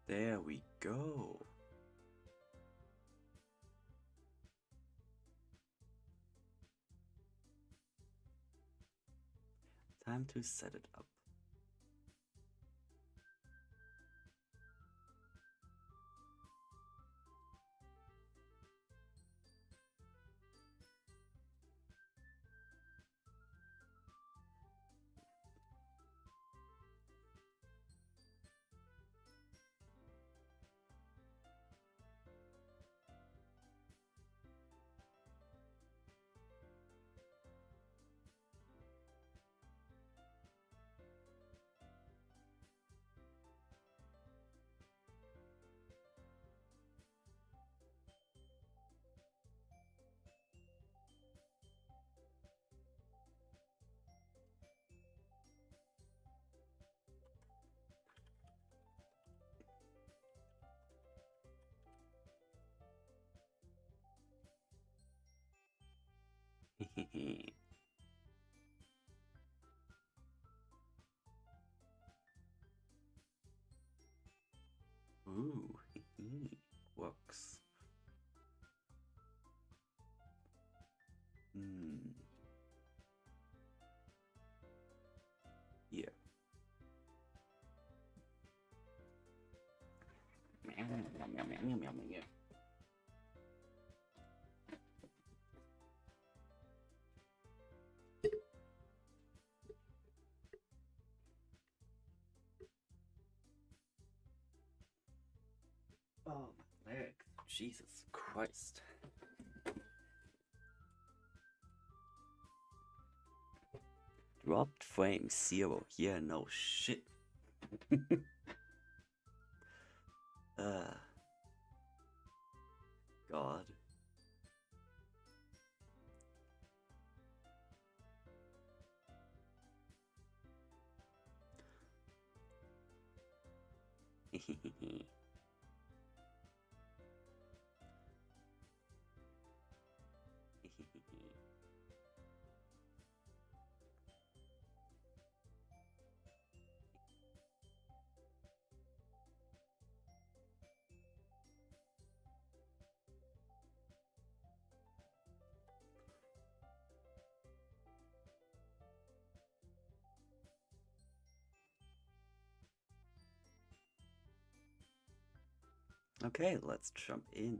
There we go. Time to set it up. Ooh, works. Yeah. Oh, my leg. Jesus Christ. Dropped frame 0. Yeah, no shit. God. Okay, let's jump in.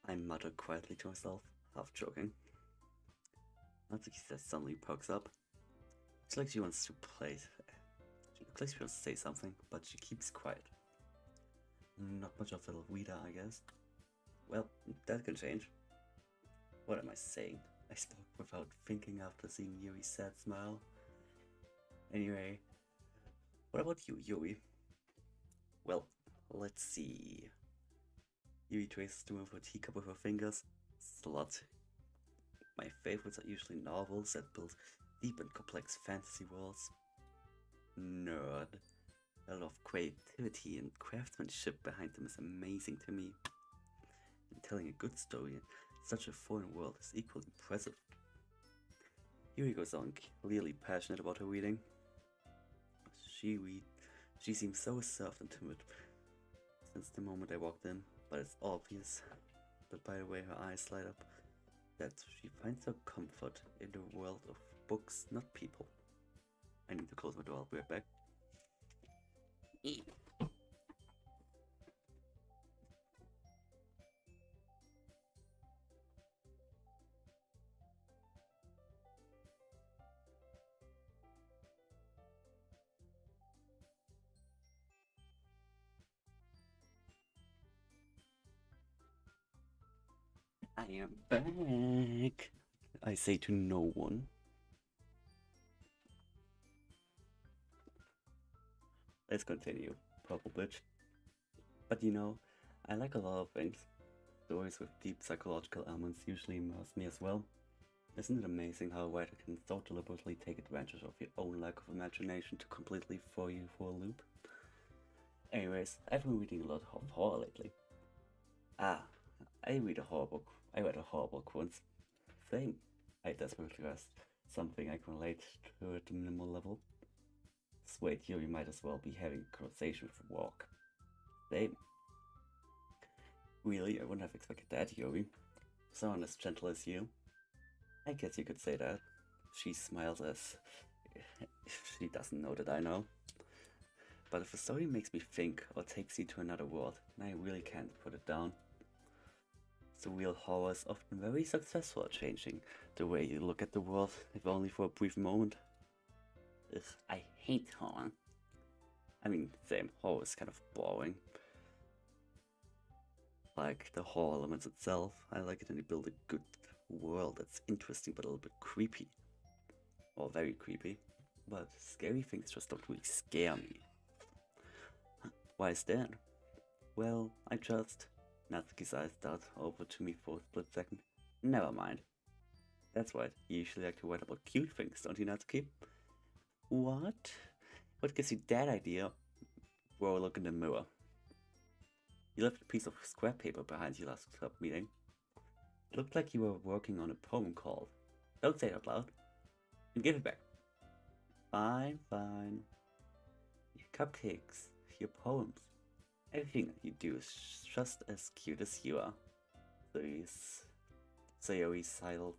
I mutter quietly to myself, half joking. Natsuki says suddenly pokes up. It's like she wants to play. She looks like she wants to say something, but she keeps quiet. Not much of a reader, I guess. Well, that can change. What am I saying? I spoke without thinking after seeing Yuri's sad smile. Anyway, what about you, Yuri? Well, let's see. Yuri traces the move her teacup with her fingers. Slut. My favorites are usually novels that build deep and complex fantasy worlds. Nerd. A lot of creativity and craftsmanship behind them is amazing to me. And telling a good story in such a foreign world is equally impressive. Yuri goes on, clearly passionate about her reading. She seems so reserved and timid since the moment I walked in, but it's obvious that by the way her eyes light up, that she finds her comfort in the world of books, not people. I need to close my door, I'll be right back. I am back, I say to no one. Let's continue, purple bitch. But you know, I like a lot of things. Stories with deep psychological elements usually immerse me as well. Isn't it amazing how a writer can so deliberately take advantage of your own lack of imagination to completely throw you for a loop? Anyways, I've been reading a lot of horror lately. I read a horror book. I read a horror book once. Same. I desperately asked something I can relate to at a minimal level. wait, you might as well be having a conversation with a walk. Same. Really, I wouldn't have expected that, Yuri. Someone as gentle as you. I guess you could say that. She smiles as if she doesn't know that I know. But if a story makes me think or takes you to another world, then I really can't put it down. Surreal horror is often very successful at changing the way you look at the world, if only for a brief moment. Ugh, I hate horror. I mean, same, horror is kind of boring. Like the horror elements itself, I like it when you build a good world that's interesting but a little bit creepy. Or very creepy. But scary things just don't really scare me. Why is that? Well, Natsuki's eyes dart over to me for a split second. Never mind. That's right, you usually like to write about cute things, don't you, Natsuki? What? What gives you that idea? Bro, look in the mirror. You left a piece of scrap paper behind you last club meeting. It looked like you were working on a poem called... Don't say it out loud. And give it back. Fine, fine. Your cupcakes, your poems. Everything that you do is just as cute as you are. Please. Sayori sidles.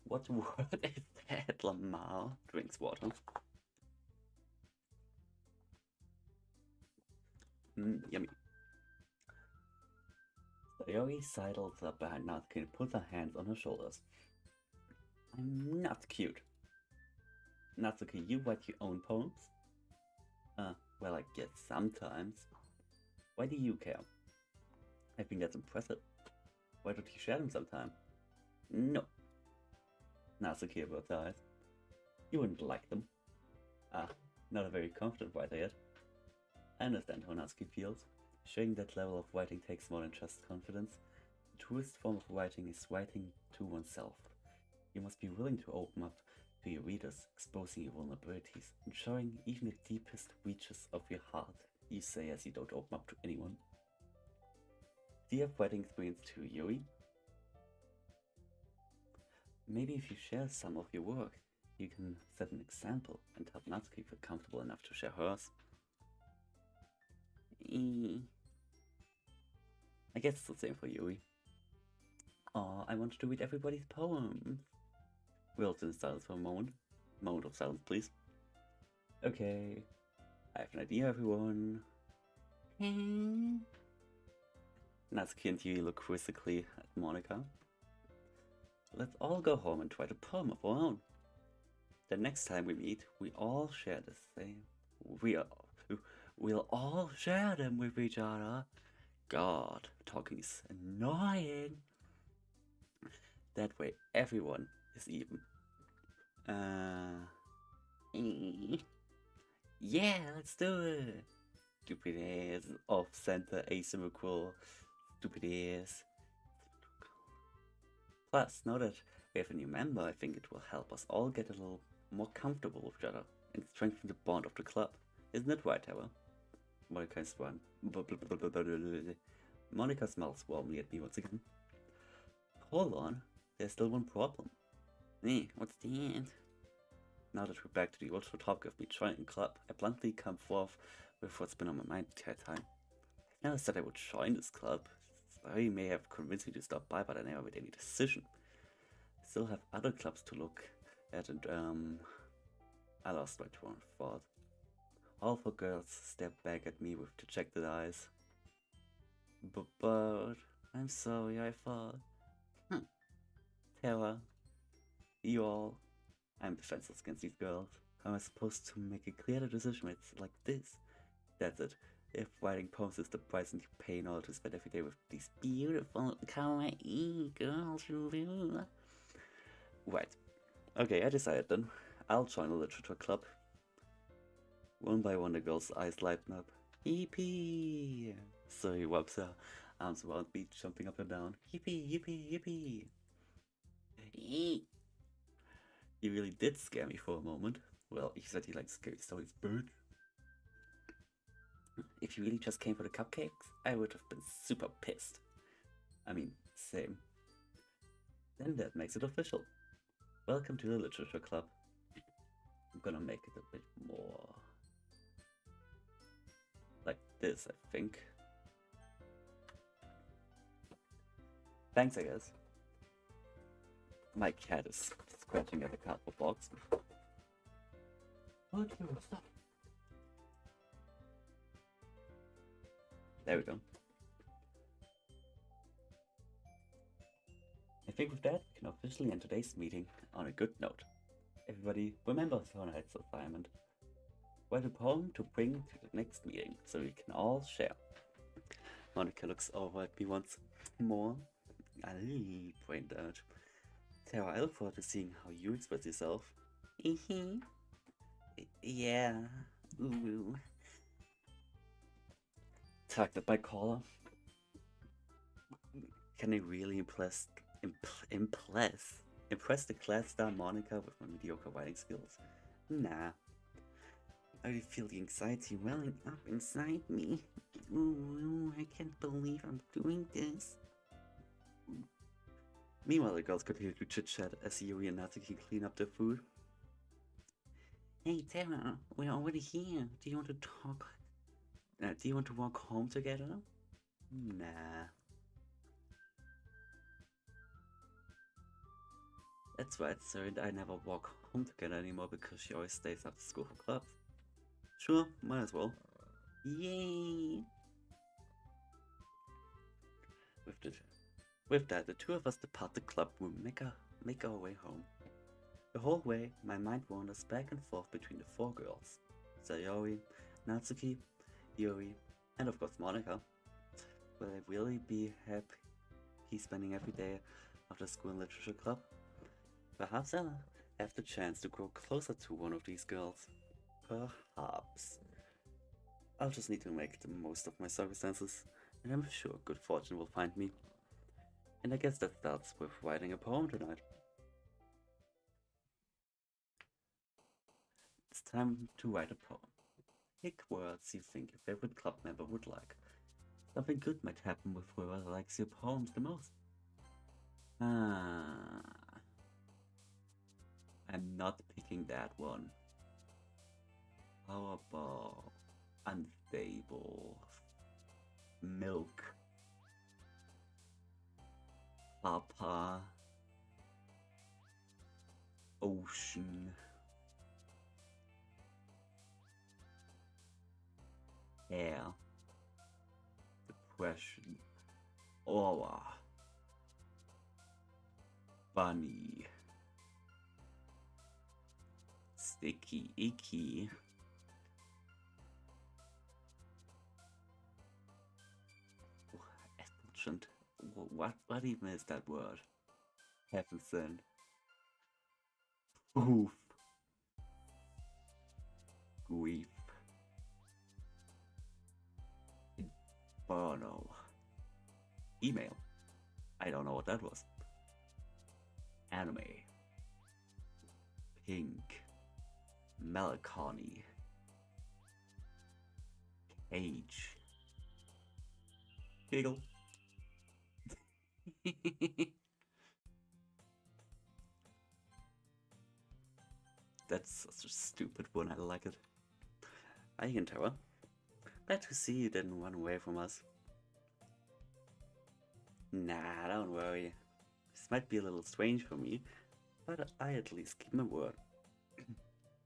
What word is that? Lamar drinks water. Yummy. Sayori sidles up behind Natsuki and puts her hands on her shoulders. I'm not cute. Natsuki, you write your own poems? Well, I guess sometimes. Why do you care? I think that's impressive. Why don't you share them sometime? No. Natsuki averts her eyes. You wouldn't like them. Not a very confident writer yet. I understand how Natsuki feels. Showing that level of writing takes more than just confidence. The truest form of writing is writing to oneself. You must be willing to open up to your readers, exposing your vulnerabilities, and showing even the deepest reaches of your heart, you say as you don't open up to anyone. Do you have writing experience too, Yuri? Maybe if you share some of your work, you can set an example and help Natsuki feel comfortable enough to share hers. I guess it's the same for Yuri. Aw, I wanted to read everybody's poems. Wilton in silence for a moment. Moment of silence, please. Okay. I have an idea, everyone. Natsuki and Yuri look quizzically at Monica. Let's all go home and write a poem of our own. The next time we meet, we all share the same. We'll all share them with each other. God, talking is annoying. That way everyone is even. Yeah, let's do it. Stupid ass, off-center, asymmetrical, stupid ass. Plus, now that we have a new member, I think it will help us all get a little more comfortable with each other and strengthen the bond of the club. Isn't it right, Terra? Monica smiles warmly at me once again. Hold on, there's still one problem. What's that? Now that we're back to the ultra topic of me joining the club, I bluntly come forth with what's been on my mind the entire time. I never said I would join this club. Barry may have convinced me to stop by, but I never made any decision. I still have other clubs to look at, and I lost my train of thought. All four girls step back at me with dejected eyes. But I'm sorry, I thought. Terra, you all. I'm defenseless against these girls. How am I supposed to make a clear decision when it's like this? That's it. If writing poems is the price and you pay in order to spend every day with these beautiful kawaii girls, Right. Okay, I decided then. I'll join the literature club. One by one the girl's eyes lighten up. Yippee! So he wipes her arms around me, jumping up and down. Yippee, yippee, yippee! You really did scare me for a moment. Well, you said you liked scary stories, bird. If you really just came for the cupcakes, I would have been super pissed. I mean, same. Then that makes it official. Welcome to the Literature Club. I'm gonna make it a bit more like this, I think. Thanks, I guess. My cat is scratching at the cardboard box. What you stop? There we go. I think with that, we can officially end today's meeting on a good note. Everybody, remember tonight's assignment. Write a poem to bring to the next meeting so we can all share. Monica looks over at me once more. Brain damage. Terra, I look forward to seeing how you express yourself. Yeah. Ooh. Tugged at my collar. Can I really impress the class star Monica with my mediocre writing skills? Nah. I already feel the anxiety welling up inside me. Ooh, I can't believe I'm doing this. Meanwhile, the girls continue to chit-chat as Yuri and Natsuki clean up their food. Hey Terra, we're already here. Do you want to talk? Do you want to walk home together? Nah. That's right, sir, and I never walk home together anymore because she always stays after school for clubs. Sure, might as well. Yay! With that, the two of us depart the club room, make our way home. The whole way, my mind wanders back and forth between the four girls. Sayori, Natsuki, Yuri, and of course Monica. Will I really be happy spending every day after school in literature club? Perhaps I'll have the chance to grow closer to one of these girls. Perhaps. I'll just need to make the most of my circumstances, and I'm sure good fortune will find me. And I guess that starts with writing a poem tonight. It's time to write a poem. Pick words you think your favorite club member would like. Something good might happen with whoever likes your poems the most. I'm not picking that one. How about unstable? Milk. Papa. Ocean. Air. Depression. Aura. Bunny. Sticky icky. Effulgent. What even is that word? Heaven sent. Oof. Grief. Inferno. Email. I don't know what that was. Anime. Pink. Melancholy. Cage. Giggle. That's such a stupid one, I like it. Hi again, Terra. Glad to see you didn't run away from us. Nah, don't worry. This might be a little strange for me, but I at least keep my word.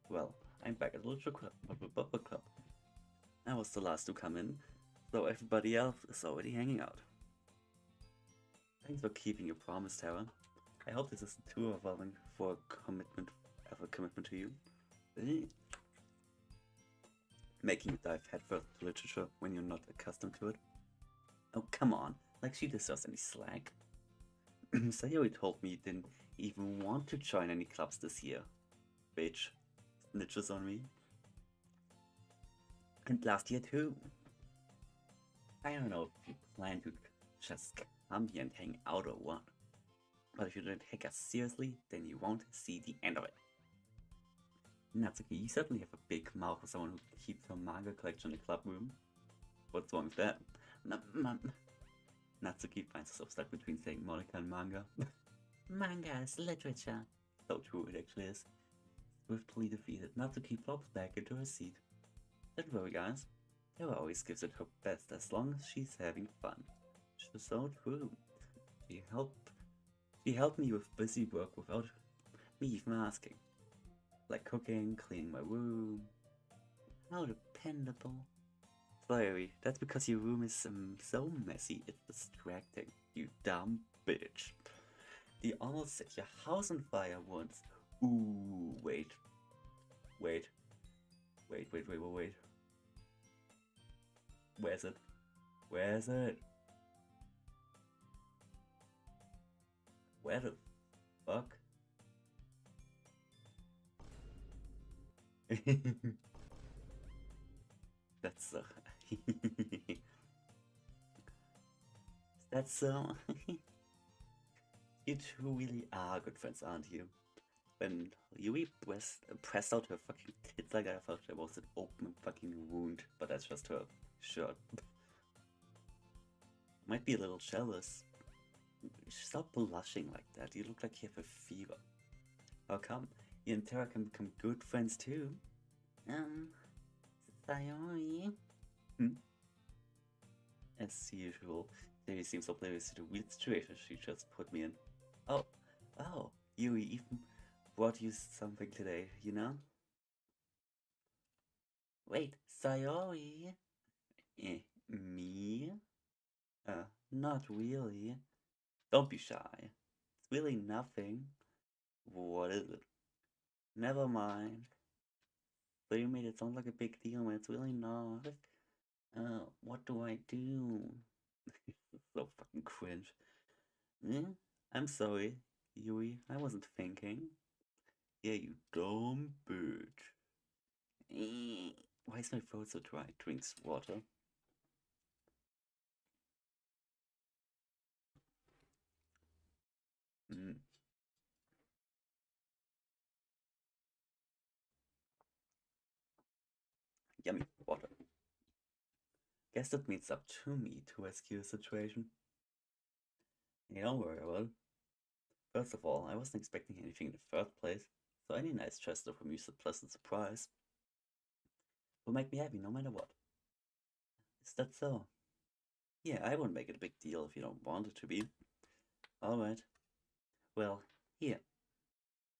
Well, I'm back at the Literature Club. I was the last to come in, so everybody else is already hanging out. Thanks for keeping your promise, Terra. I hope this isn't too overwhelming for a commitment to you. Making you dive headfirst into literature when you're not accustomed to it. Oh, come on, like she deserves any slack. Sayori told me you didn't even want to join any clubs this year. Bitch. Snitches on me. And last year too. I don't know if you plan to just come here and hang out or what. But if you don't take us seriously, then you won't see the end of it. Natsuki, you certainly have a big mouth for someone who keeps her manga collection in the club room. What's wrong with that? Natsuki finds herself stuck between saying Monica and manga. Manga is literature. So true, it actually is. Swiftly defeated, Natsuki flops back into her seat. Don't worry, guys. Terra always gives it her best as long as she's having fun. She's so true. She helped. She helped me with busy work without me even asking. Like cooking, cleaning my room. How dependable. Sorry, that's because your room is so messy, it's distracting. You dumb bitch. They almost set your house on fire once. Ooh, wait. Wait. Wait, wait, wait, wait, wait. Where's it? Where's it? Where the fuck? That's so... That's so... You two really are good friends, aren't you? When Yui pressed out her fucking tits like I thought there was an open fucking wound, but that's just her shirt. Might be a little jealous. Stop blushing like that, you look like you have a fever. How come? You and Terra can become good friends too. Sayori. As usual, Yui seems oblivious to the weird situation she just put me in. Oh, Yui even brought you something today, you know? Wait, Sayori? Me? Not really. Don't be shy. It's really nothing. What is it? Never mind. But you made it sound like a big deal when it's really not. What do I do? So fucking cringe. I'm sorry, Yui. I wasn't thinking. Yeah, you dumb bitch. Why is my throat so dry? Drinks water. Yummy water. Guess that means up to me to rescue the situation. Hey, don't worry about it. First of all, I wasn't expecting anything in the first place, so any nice gesture from you is a pleasant surprise. Will make me happy no matter what. Is that so? Yeah, I won't make it a big deal if you don't want it to be. Alright. Well, here.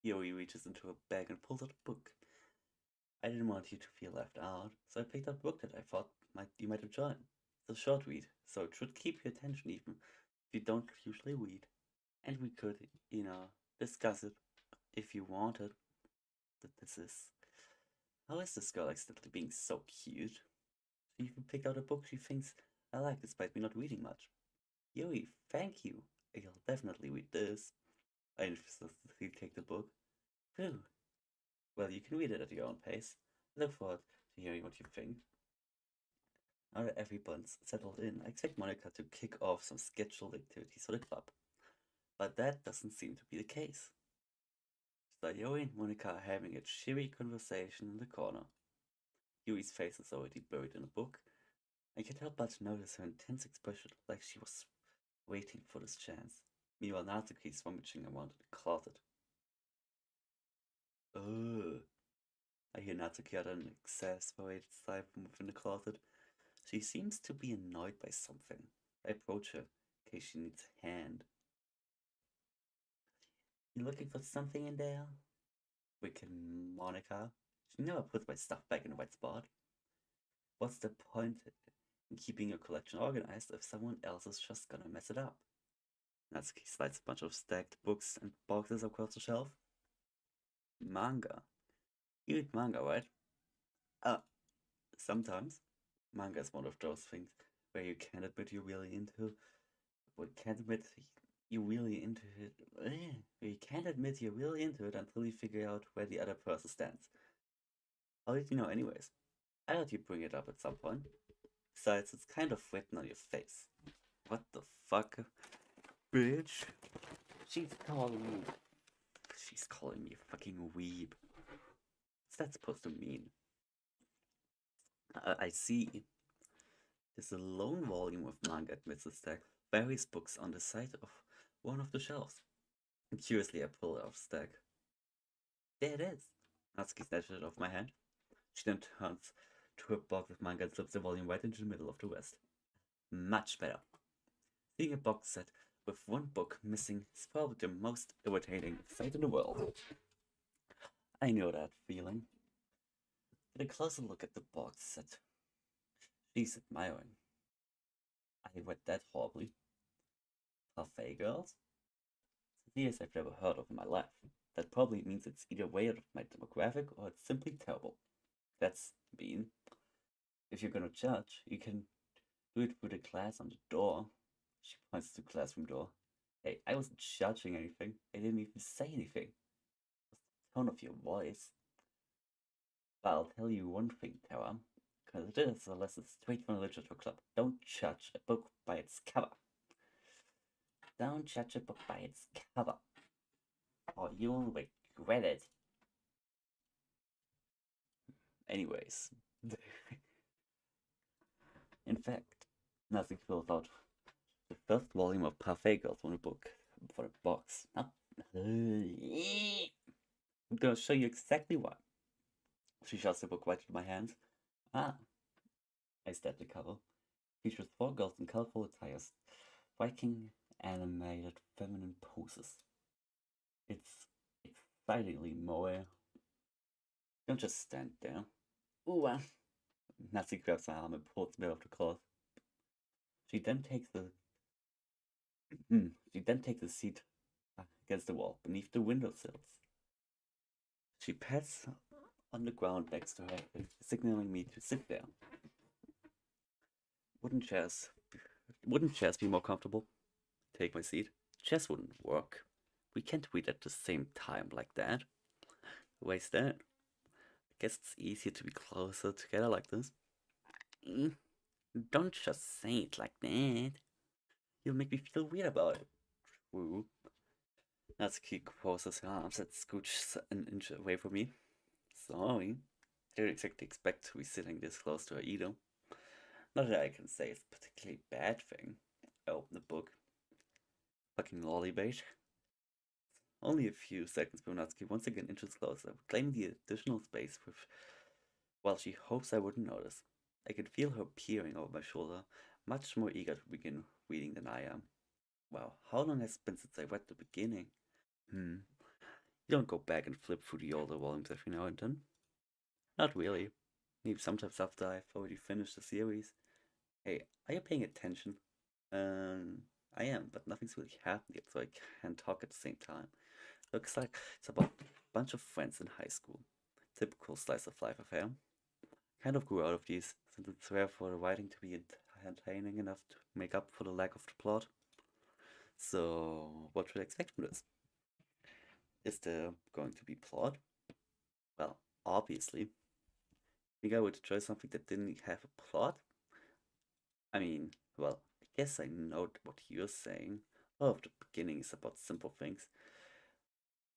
Yuri reaches into a bag and pulls out a book. I didn't want you to feel left out, so I picked up a book that I thought you might enjoy. It's a short read, so it should keep your attention even if you don't usually read. And we could, discuss it if you wanted. But this is... How is this girl accidentally being so cute? She even picked out a book she thinks I like despite me not reading much. Yuri, thank you. I'll definitely read this. I enthusiastically take the book. Phew. Well, you can read it at your own pace. I look forward to hearing what you think. Now that everyone's settled in, I expect Monica to kick off some scheduled activities for the club. But that doesn't seem to be the case. Sayori and Monica are having a cheery conversation in the corner. Yui's face is already buried in a book. I can't help but notice her intense expression, like she was waiting for this chance. Meanwhile, Natsuki's rummaging around in the closet. Ugh. I hear Natsuki utter an exasperated sigh from within the closet. She seems to be annoyed by something. I approach her in case she needs a hand. You looking for something in there? Wicked Monica. She never puts my stuff back in the right spot. What's the point in keeping your collection organized if someone else is just gonna mess it up? Natsuki slides a bunch of stacked books and boxes across the shelf. Manga. You read manga, right? Sometimes. Manga is one of those things where you can't admit you're really into... Well, can't admit you're really into it. You can't admit you're really into it until you figure out where the other person stands. How did you know anyways? I thought you'd bring it up at some point. Besides, it's kind of written on your face. What the fuck? Bitch? She's calling me a fucking weeb. What's that supposed to mean? I see. There's a lone volume of manga amidst the stack, various books on the side of one of the shelves. Curiously, I pull it off stack. There it is. Natsuki snatched it off my hand. She then turns to her box of manga and slips the volume right into the middle of the rest. Much better. Seeing a box set with one book missing is probably the most irritating sight in the world. I know that feeling. Get a closer look at the box set. She's admiring. I read that horribly. Parfait Girls? Ideas I've never heard of in my life. That probably means it's either way out of my demographic or it's simply terrible. That's mean. If you're gonna judge, you can do it with a glass on the door. She points to the classroom door. Hey, I wasn't judging anything. I didn't even say anything. It was the tone of your voice. But I'll tell you one thing, Tara. Because it is a lesson straight from the literature club. Don't judge a book by its cover. Don't judge a book by its cover, or you'll regret it. Anyways, in fact, nothing fills out the first volume of Parfait Girls on a book for a box. I'm gonna show you exactly why. She shoves the book right into my hands. Ah, I stab the cover. Features 4 girls in colorful attires, striking animated feminine poses. It's excitingly moe. Don't just stand there. Ooh, Nazi grabs my arm and pulls me off the cloth. She then takes the seat against the wall beneath the windowsills. She pats on the ground next to her, signaling me to sit there. Wooden chairs be more comfortable? Take my seat. Chairs wouldn't work. We can't read at the same time like that. Why's that? I guess it's easier to be closer together like this. Don't just say it like that. You'll make me feel weird about it. True. Natsuki crosses her arms and scooches an inch away from me. Sorry. I didn't exactly expect to be sitting this close to her either. Not that I can say it's a particularly bad thing. I open the book. Fucking lolly bait. Only a few seconds before Natsuki once again inches closer, claiming the additional space with while she hopes I wouldn't notice. I can feel her peering over my shoulder, much more eager to begin reading than I am. Wow, how long has it been since I read the beginning? You don't go back and flip through the older volumes every now and then? Not really. Maybe sometimes after I've already finished the series. Hey, are you paying attention? I am, but nothing's really happened yet, so I can't talk at the same time. Looks like it's about a bunch of friends in high school. Typical slice of life affair. Kind of grew out of these, since it's rare for the writing to be entertaining enough to make up for the lack of the plot. So, what should I expect from this? Is there going to be plot? Well, obviously. Think I would enjoy something that didn't have a plot? I mean, well, I guess I know what you're saying. A lot of the beginning is about simple things.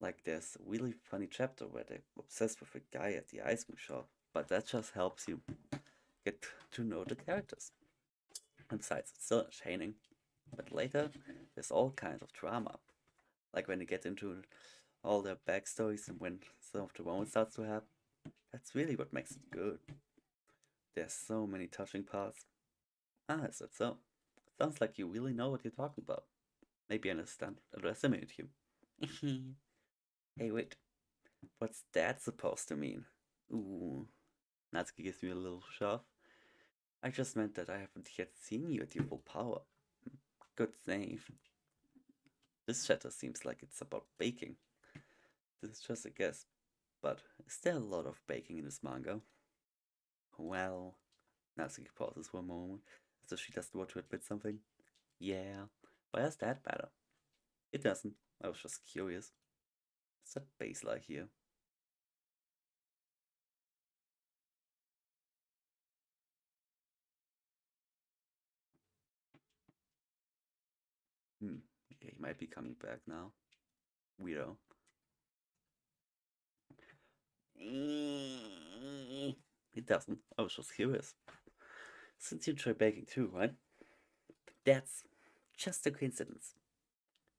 Like there's a really funny chapter where they're obsessed with a guy at the ice cream shop, but that just helps you get to know the characters. And besides, it's still entertaining. But later, there's all kinds of drama. Like when they get into all their backstories and when some of the romance starts to happen. That's really what makes it good. There's so many touching parts. Ah, is that so? Sounds like you really know what you're talking about. Maybe I underestimated you. Hey, wait. What's that supposed to mean? Ooh. Natsuki gives me a little shove. I just meant that I haven't yet seen you at your full power. Good save. This chatter seems like it's about baking. This is just a guess, but is there a lot of baking in this manga? Well, Natsuki pauses for a moment, as if she doesn't want to admit something. Yeah, why is that better? It doesn't. I was just curious. What's that bass like here? Okay, he might be coming back now. Weirdo. It doesn't. I was just curious. Since you enjoy baking too, right? That's just a coincidence.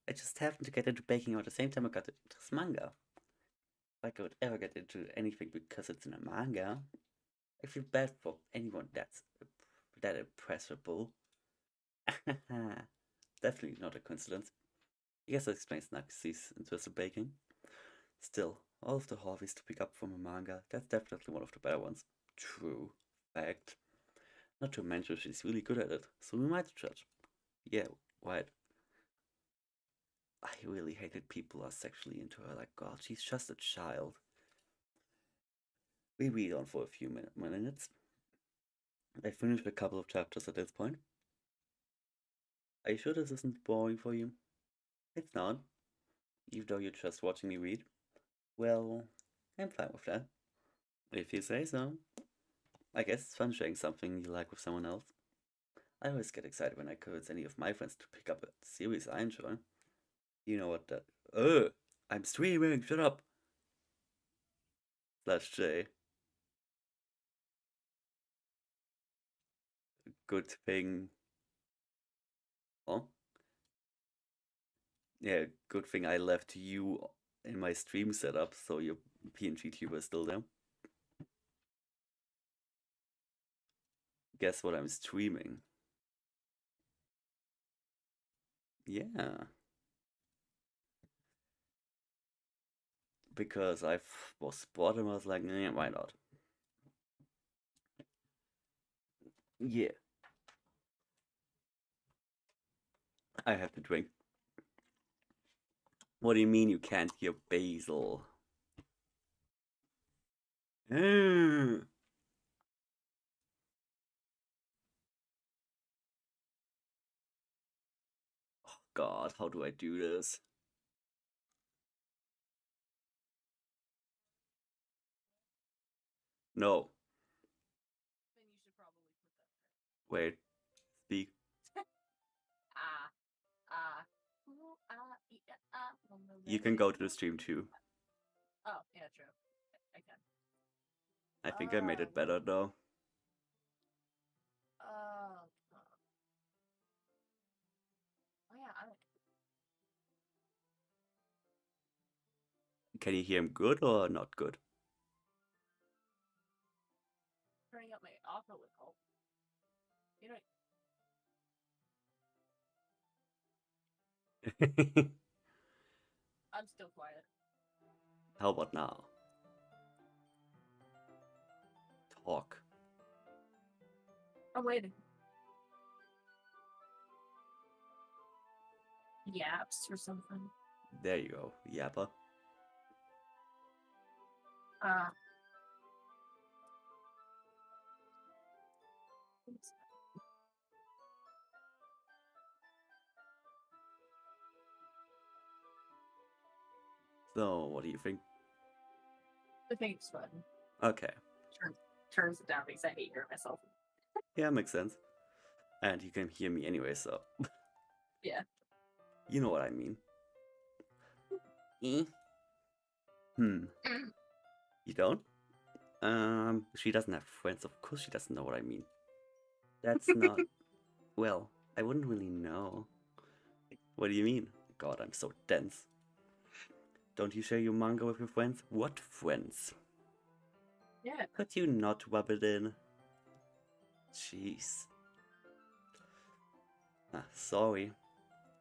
I just happened to get into baking at the same time I got into this manga. I could ever get into anything because it's in a manga, I feel bad for anyone that's that impressible. Definitely not a coincidence. I guess that explains Naxi's interest in baking. Still, all of the hobbies to pick up from a manga, that's definitely one of the better ones. True. Fact. Not to mention she's really good at it, so we might judge. Yeah, right. I really hated people are sexually into her, like, God, she's just a child. We read on for a few minutes. I finished a couple of chapters at this point. Are you sure this isn't boring for you? It's not, even though you're just watching me read. Well, I'm fine with that. If you say so. I guess it's fun sharing something you like with someone else. I always get excited when I convince any of my friends to pick up a series I enjoy. You know what that... I'm streaming, shut up! Slash J. Good thing... Oh? Yeah, good thing I left you in my stream setup, so your PNG tuber is still there. Guess what I'm streaming? Yeah. Because I was bored and I was like, yeah, why not? Yeah. I have to drink. What do you mean you can't hear basil? Oh God, how do I do this? No. Then you should probably put that right. Wait. Speak. You can go to the stream too. Oh, yeah, true. I can. I think I made it better though. Oh, yeah, Can you hear him good or not good? turning up my auto would help. You know, I'm still quiet. How about now? Talk. I'm waiting. Yaps or something. There you go, yapper. So, what do you think? I think it's fun. Okay. Turns it down because I hate hearing myself. Yeah, makes sense. And you can hear me anyway, so. Yeah. You know what I mean. You don't? She doesn't have friends. Of course she doesn't know what I mean. That's not... Well, I wouldn't really know. What do you mean? God, I'm so dense. Don't you share your manga with your friends? What friends? Yeah. Could you not rub it in? Jeez. Sorry.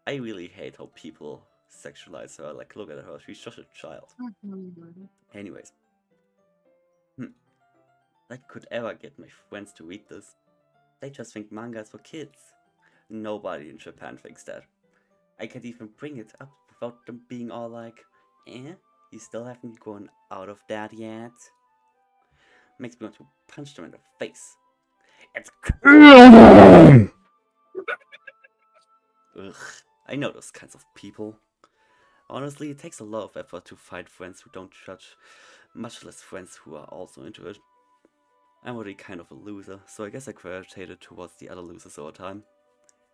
I really hate how people sexualize her. Like, look at her. She's just a child. Anyways. I could ever get my friends to read this. They just think manga is for kids. Nobody in Japan thinks that. I can't even bring it up without them being all like, eh? You still haven't gone out of that yet? Makes me want to punch them in the face. It's Ugh, I know those kinds of people. Honestly, it takes a lot of effort to find friends who don't judge, much less friends who are also into it. I'm already kind of a loser, so I guess I gravitated towards the other losers over time.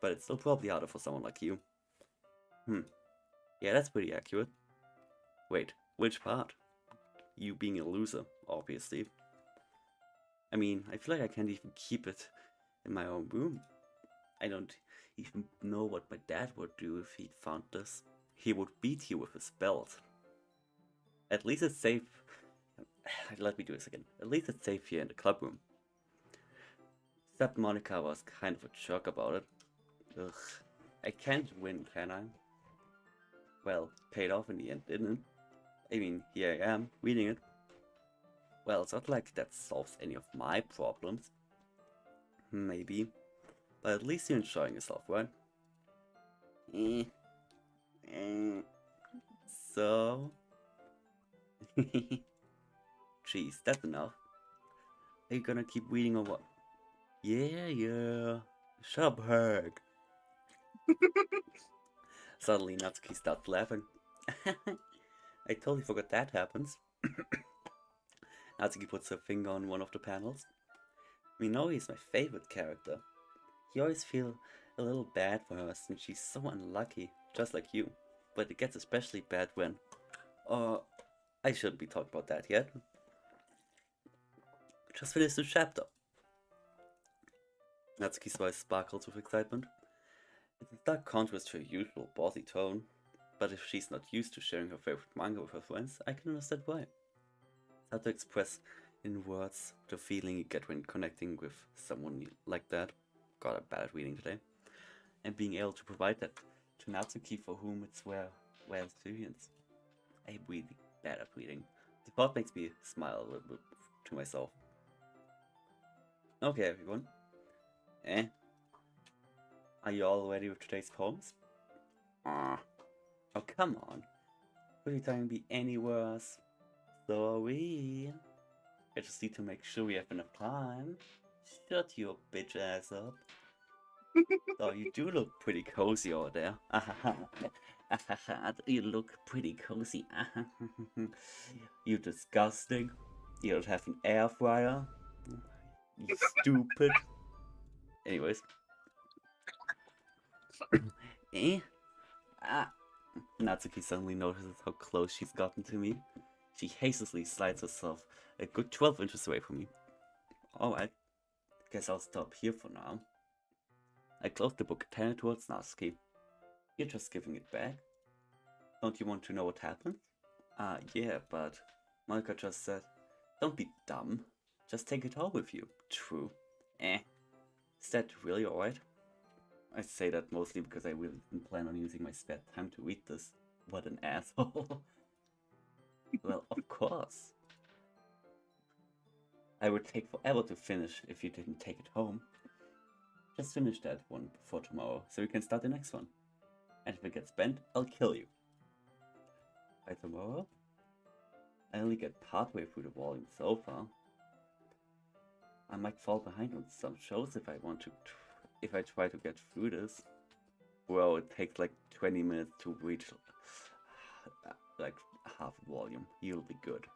But it's still probably harder for someone like you. Yeah, that's pretty accurate. Wait, which part? You being a loser, obviously. I mean, I feel like I can't even keep it in my own room. I don't even know what my dad would do if he found this. He would beat you with his belt. At least it's safe Let me do this again. At least it's safe here in the club room. Except Monica was kind of a jerk about it. Ugh. I can't win, can I? Well, paid off in the end, didn't it? I mean, here I am, reading it. Well, it's not like that solves any of my problems. Maybe. But at least you're enjoying yourself, right? So... Jeez, that's enough. Are you gonna keep reading or what? Yeah. Shut up, Herc. Suddenly Natsuki starts laughing. I totally forgot that happens. Natsuki puts her finger on one of the panels. Minori is my favorite character. You always feel a little bad for her since she's so unlucky, just like you. But it gets especially bad when... I shouldn't be talking about that yet. Just finished the chapter. Natsuki's voice sparkles with excitement. It's a stark contrast to her usual bossy tone, but if she's not used to sharing her favorite manga with her friends, I can understand why. It's hard to express in words the feeling you get when connecting with someone like that. God, I'm bad at reading today. And being able to provide that to Natsuki, for whom it's well experience. I'm really bad at reading. The thought makes me smile a little bit to myself. Okay, everyone. Are you all ready with today's poems? Oh, come on. Could your time be any worse? Sorry. I just need to make sure we have enough time. Shut your bitch ass up. Oh, you do look pretty cozy over there. You look pretty cozy. You disgusting. You don't have an air fryer. You stupid. Anyways. Natsuki suddenly notices how close she's gotten to me. She hastily slides herself a good 12 inches away from me. Alright, guess I'll stop here for now. I close the book, turn it towards Natsuki. You're just giving it back? Don't you want to know what happened? Yeah, but Monika just said, don't be dumb. Just take it home with you. True. Is that really alright? I say that mostly because I really didn't plan on using my spare time to read this. What an asshole. Well, of course. I would take forever to finish if you didn't take it home. Just finish that one before tomorrow, so we can start the next one. And if it gets bent, I'll kill you. By tomorrow? I only get partway through the volume so far. I might fall behind on some shows if I try to get through this. Bro, it takes like 20 minutes to reach like half a volume. You'll be good.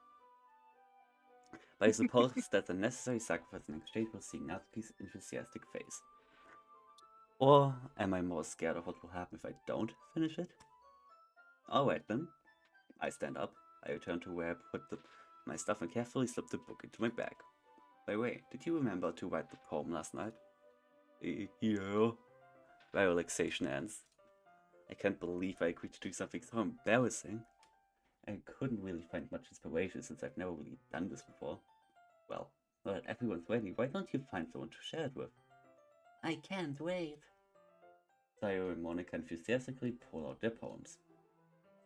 But I suppose that's a necessary sacrifice in exchange for seeing Natsuki's enthusiastic face. Or am I more scared of what will happen if I don't finish it? Alright then. I stand up. I return to where I put my stuff and carefully slip the book into my bag. By the way, did you remember to write the poem last night? Yeah. My relaxation ends. I can't believe I agreed to do something so embarrassing. I couldn't really find much inspiration since I've never really done this before. Well, now that everyone's ready, why don't you find someone to share it with? I can't wait. Sayo and Monika enthusiastically pull out their poems.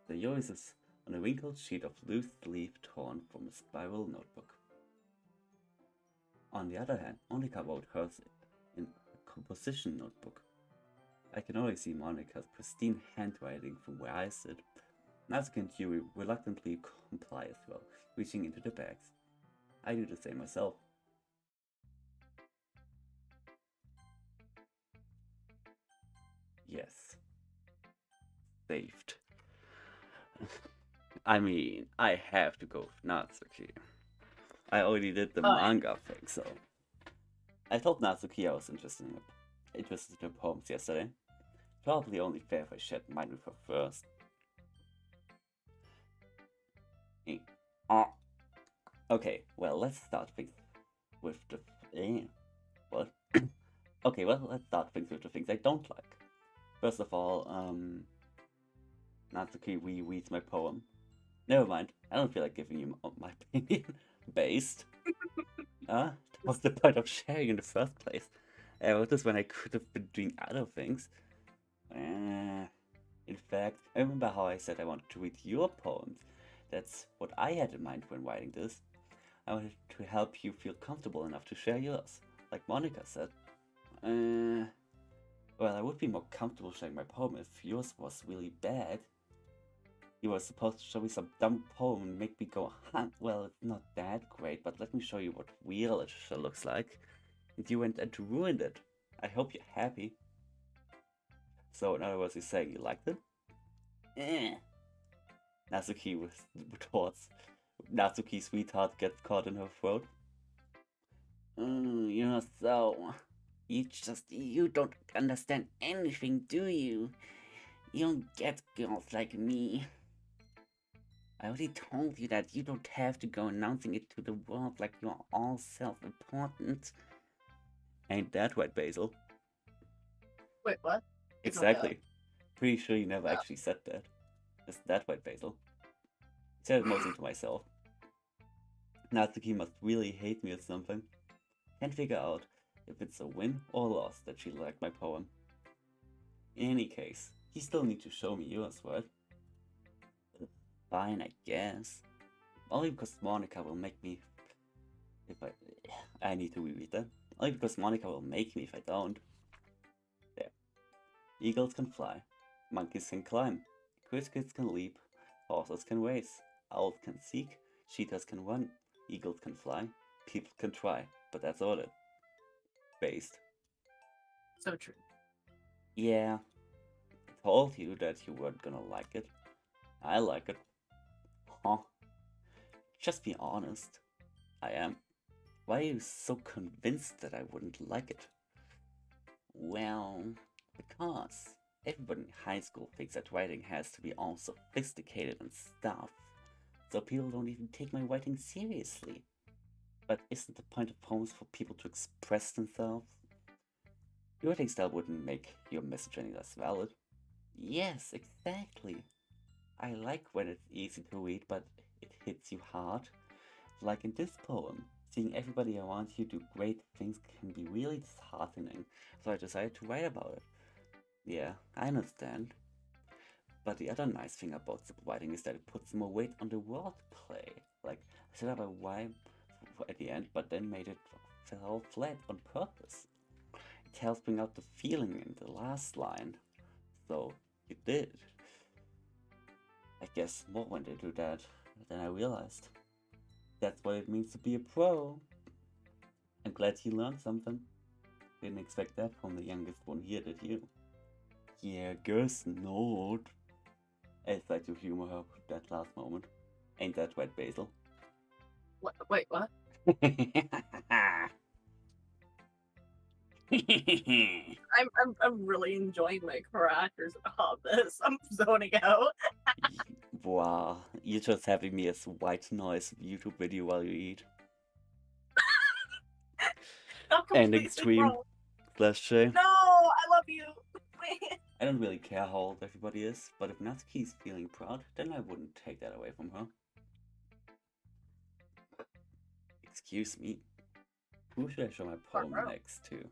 The yours is on a wrinkled sheet of loose leaf torn from a spiral notebook. On the other hand, Monika wrote hers in a composition notebook. I can already see Monika's pristine handwriting from where I sit. Natsuki and Yuri reluctantly comply as well, reaching into their bags. I do the same myself. Yes. Saved. I mean, I have to go with Natsuki. I already did the manga thing, so... I told Natsuki I was interested in her poems yesterday. Probably only fair if I shared mine with her first. Okay, well, let's start things with the... what? Okay, well, let's start things with the things I don't like. First of all, Natsuki rereads my poem. Never mind, I don't feel like giving you my opinion. Based. That was the point of sharing in the first place. I wrote this when I could have been doing other things. In fact, I remember how I said I wanted to read your poems. That's what I had in mind when writing this. I wanted to help you feel comfortable enough to share yours, like Monica said. Well, I would be more comfortable sharing my poem if yours was really bad. You were supposed to show me some dumb poem and make me go, huh, well, it's not that great, but let me show you what real literature looks like. And you went and ruined it. I hope you're happy. So, in other words, you're saying you liked it? Natsuki retorts. Natsuki's sweetheart gets caught in her throat. You're so... You don't understand anything, do you? You don't get girls like me. I already told you that you don't have to go announcing it to the world like you're all self-important. Ain't that right, Basil? Wait, what? Exactly. Pretty sure you never actually said that. Is that right, Basil? I said it mostly to myself. Natsuki must really hate me or something. Can't figure out if it's a win or loss that she liked my poem. In any case, you still need to show me yours, right? Fine, I guess. Only because Monica will make me... I need to reread that. Only because Monica will make me if I don't. There. Eagles can fly. Monkeys can climb. Crickets can leap. Horses can race. Owls can seek. Cheetahs can run. Eagles can fly. People can try. But that's all it. Based. So true. Yeah. I told you that you weren't gonna like it. I like it. Huh? Just be honest. I am. Why are you so convinced that I wouldn't like it? Well, because everybody in high school thinks that writing has to be all sophisticated and stuff, so people don't even take my writing seriously. But isn't the point of poems for people to express themselves? Your writing style wouldn't make your message any less valid. Yes, exactly. I like when it's easy to read, but it hits you hard. Like in this poem, seeing everybody around you do great things can be really disheartening, so I decided to write about it. Yeah, I understand. But the other nice thing about the writing is that it puts more weight on the wordplay. Like, I set up a rhyme at the end, but then made it fall flat on purpose. It helps bring out the feeling in the last line. So, it did. I guess more when they do that than I realized. That's what it means to be a pro. I'm glad you learned something. Didn't expect that from the youngest one here, did you? Yeah, guess not. I tried to humor her with that last moment. Ain't that right, Basil? What? Wait, what? I'm really enjoying my characters about this. I'm zoning out. Wow, you're just having me as white noise YouTube video while you eat. Ending stream /J. No, I love you. I don't really care how old everybody is, but if Natsuki's feeling proud, then I wouldn't take that away from her. Excuse me. Who should I show my poem next to?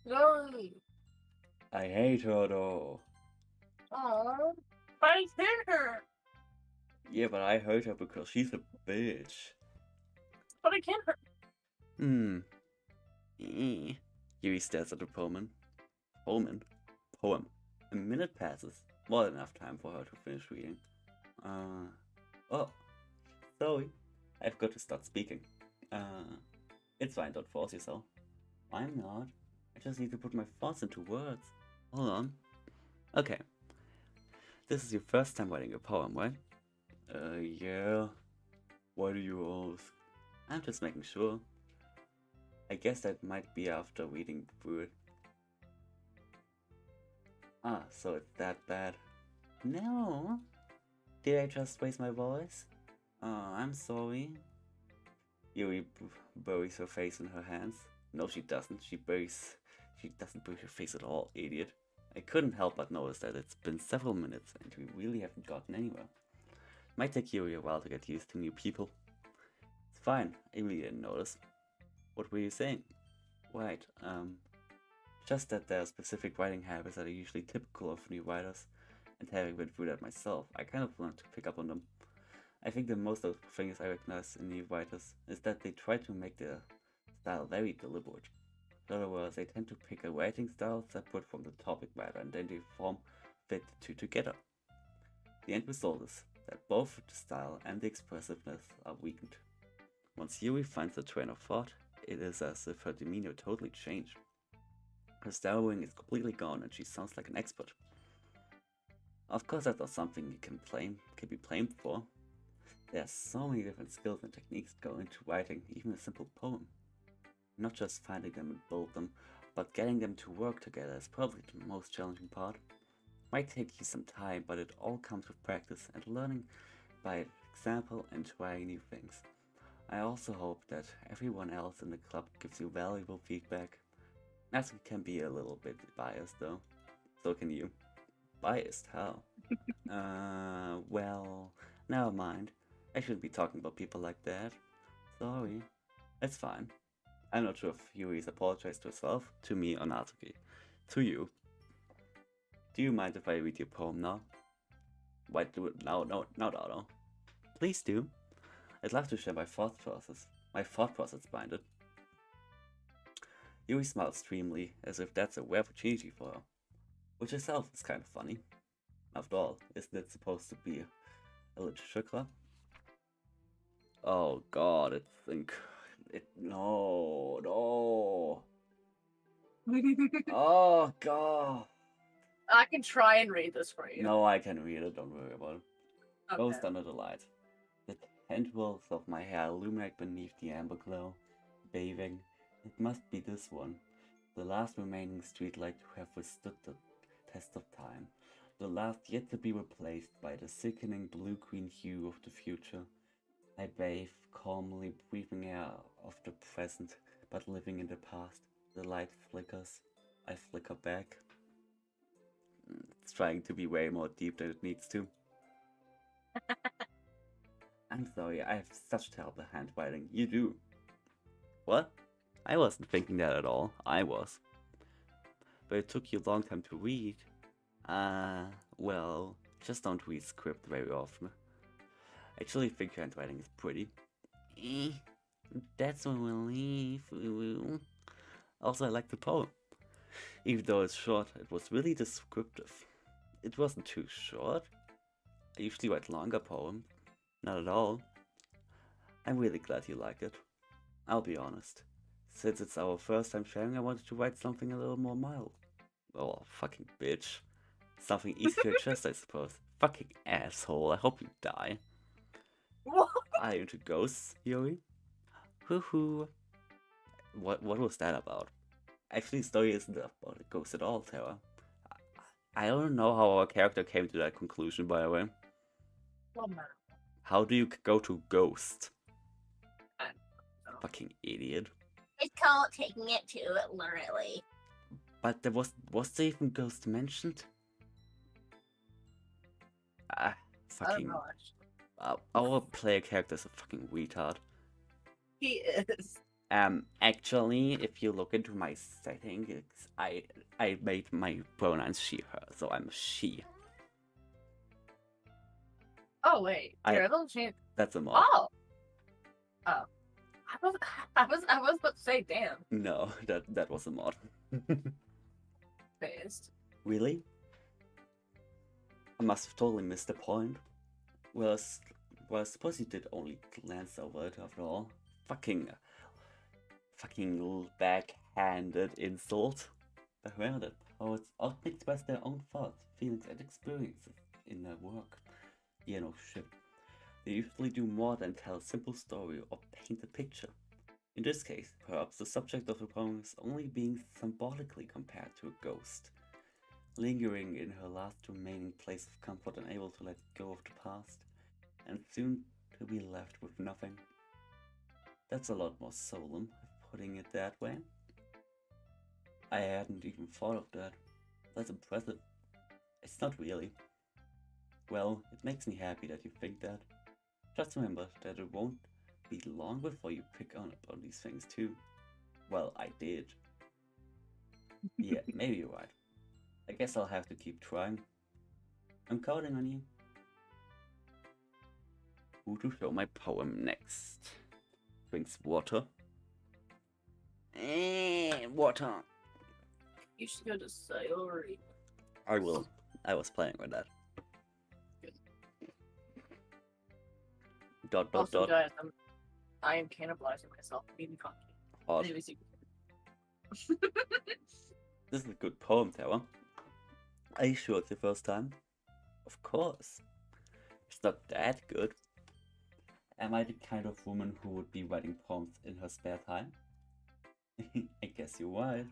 Sorry. I hate her though. Aww. I hate her. Yeah, but I hate her because she's a bitch. But I can't hurt. Yuri stares at the poem. Poem. A minute passes. More than enough time for her to finish reading. Oh. Sorry. I forgot to start speaking. It's fine, don't force yourself. I'm not. I just need to put my thoughts into words. Hold on. Okay. This is your first time writing a poem, right? Yeah. Why do you ask? I'm just making sure. I guess that might be after reading through it. Ah, so it's that bad. No. Did I just raise my voice? Oh, I'm sorry. Yuri buries her face in her hands. No, she doesn't. She doesn't bury her face at all, idiot. I couldn't help but notice that it's been several minutes and we really haven't gotten anywhere. Might take you a while to get used to new people. It's fine, I really didn't notice. What were you saying? Right, just that there are specific writing habits that are usually typical of new writers, and having been through that myself, I kind of learned to pick up on them. I think the most of the things I recognize in new writers is that they try to make their style very deliberate. In other words, they tend to pick a writing style separate from the topic matter and then they fit the two together. The end result is that both the style and the expressiveness are weakened. Once Yuri finds a train of thought, it is as if her demeanor totally changed. Her stammering is completely gone and she sounds like an expert. Of course that's not something you can be blamed for. There are so many different skills and techniques that go into writing even a simple poem. Not just finding them and build them, but getting them to work together is probably the most challenging part. Might take you some time, but it all comes with practice and learning by example and trying new things. I also hope that everyone else in the club gives you valuable feedback. Natsuki can be a little bit biased though. So can you. Biased? How? Well, never mind. I shouldn't be talking about people like that. Sorry. It's fine. I'm not sure if Yuri's apologized to herself, to me, or Natsuki. To you. Do you mind if I read your poem now? Why do it now? No. Please do. I'd love to share my thought process behind it. Yuri smiles dreamily, as if that's a rare opportunity for her. Which itself is kind of funny. After all, isn't it supposed to be a literature club? Oh god, no. Oh god. I can try and read this for you. No, I can read it, don't worry about it. Okay. Ghost under the light. The tendrils of my hair illuminate beneath the amber glow. Bathing. It must be this one. The last remaining streetlight to have withstood the test of time. The last yet to be replaced by the sickening blue-green hue of the future. I bathe, calmly breathing air of the present, but living in the past. The light flickers. I flicker back. It's trying to be way more deep than it needs to. I'm sorry, I have such terrible handwriting. You do. What? I wasn't thinking that at all. I was. But it took you a long time to read. Well, just don't read script very often. I actually think your handwriting is pretty. That's when we'll leave. Also, I like the poem. Even though it's short, it was really descriptive. It wasn't too short. I usually write longer poems. Not at all. I'm really glad you like it. I'll be honest. Since it's our first time sharing, I wanted to write something a little more mild. Oh, fucking bitch. Something easy to adjust, I suppose. Fucking asshole, I hope you die. What? Are you into ghosts, Yuri? Hoo-hoo. What was that about? Actually, the story isn't about a ghost at all, Terra. I don't know how our character came to that conclusion, by the way. Well, no. How do you go to ghost? I don't know. Fucking idiot. It's called taking it to it literally. But there was there even ghost mentioned? Fucking. Our player character is a fucking retard. He is. Actually, if you look into my settings, I made my pronouns she, her, so I'm she. Oh wait, That's a mod. Oh. I was about to say, damn. No, that was a mod. Based. Really? I must have totally missed the point. Well, I suppose you did only glance over it after all. Fucking backhanded insult. The where that poets often express their own thoughts, feelings, and experiences in their work. Yeah, no shit. They usually do more than tell a simple story or paint a picture. In this case, perhaps the subject of the poem is only being symbolically compared to a ghost, lingering in her last remaining place of comfort, unable to let go of the past, and soon to be left with nothing. That's a lot more solemn, putting it that way. I hadn't even thought of that. That's impressive. It's not really. Well, it makes me happy that you think that. Just remember that it won't be long before you pick on these things too. Well, I did. Yeah, maybe you're right. I guess I'll have to keep trying. I'm counting on you. Who to show my poem next? Drinks water. Water. You should go to Sayori. I will. I was playing with that. Good. Dot. Guys, I am cannibalizing myself. Maybe cocky. Hot. Anyways, you This is a good poem, Terra. Are you sure it's your first time? Of course. It's not that good. Am I the kind of woman who would be writing poems in her spare time? I guess you're right.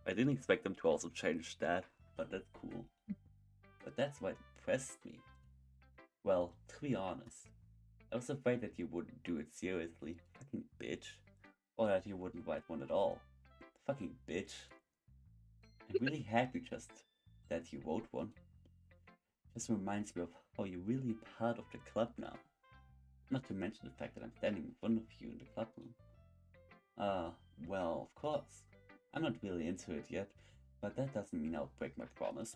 I didn't expect them to also change that, but that's cool. But that's what impressed me. Well, to be honest, I was afraid that you wouldn't do it seriously, fucking bitch. Or that you wouldn't write one at all. Fucking bitch. I'm really happy just that you wrote one. Just reminds me of how you're really part of the club now. Not to mention the fact that I'm standing in front of you in the club room. Well, of course. I'm not really into it yet, but that doesn't mean I'll break my promise.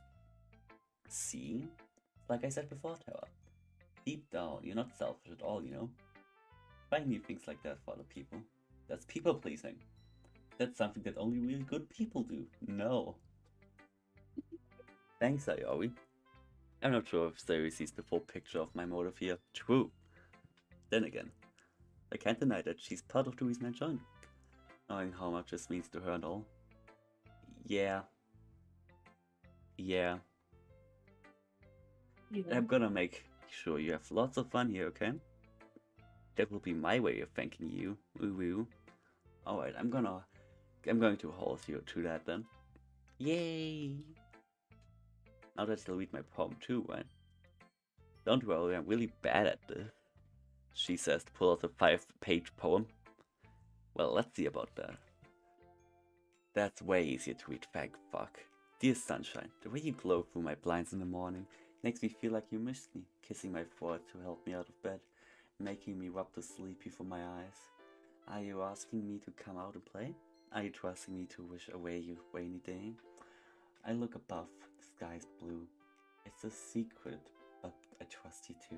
See? Like I said before, Terra. Deep down, you're not selfish at all, you know? Trying new things like that for other people. That's people pleasing. That's something that only really good people do. No. Thanks, Sayori. I'm not sure if Sayori sees the full picture of my motive here. True. Then again, I can't deny that she's part of the reason I joined. Knowing how much this means to her and all. Yeah. I'm gonna make sure you have lots of fun here, okay? That will be my way of thanking you. Woo. Alright, I'm going to hold you to that then. Yay! Now that you'll read my poem too, right? Don't worry, I'm really bad at this. She says to pull out a 5-page poem. Well, let's see about that. That's way easier to read, thank fuck. Dear sunshine, the way you glow through my blinds in the morning makes me feel like you missed me, kissing my forehead to help me out of bed, making me rub the sleep before my eyes. Are you asking me to come out and play? Are you trusting me to wish away your rainy day? I look above, the sky's blue. It's a secret, but I trust you too.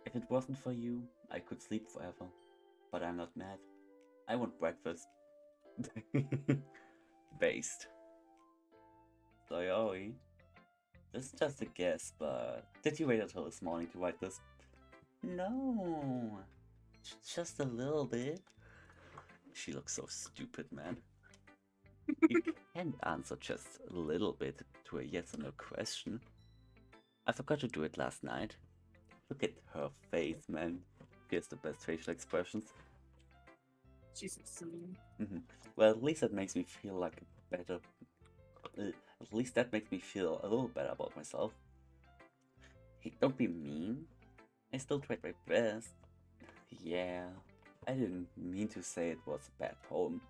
If it wasn't for you, I could sleep forever. But I'm not mad. I want breakfast. Based. Sayori. This is just a guess, but did you wait until this morning to write this? No. Just a little bit. She looks so stupid, man. You can't answer just a little bit to a yes or no question. I forgot to do it last night. Look at her face, man. She has the best facial expressions. She's insane. Well, at least that makes me feel like better. At least that makes me feel a little better about myself. Hey, don't be mean. I still tried my best. Yeah, I didn't mean to say it was a bad poem.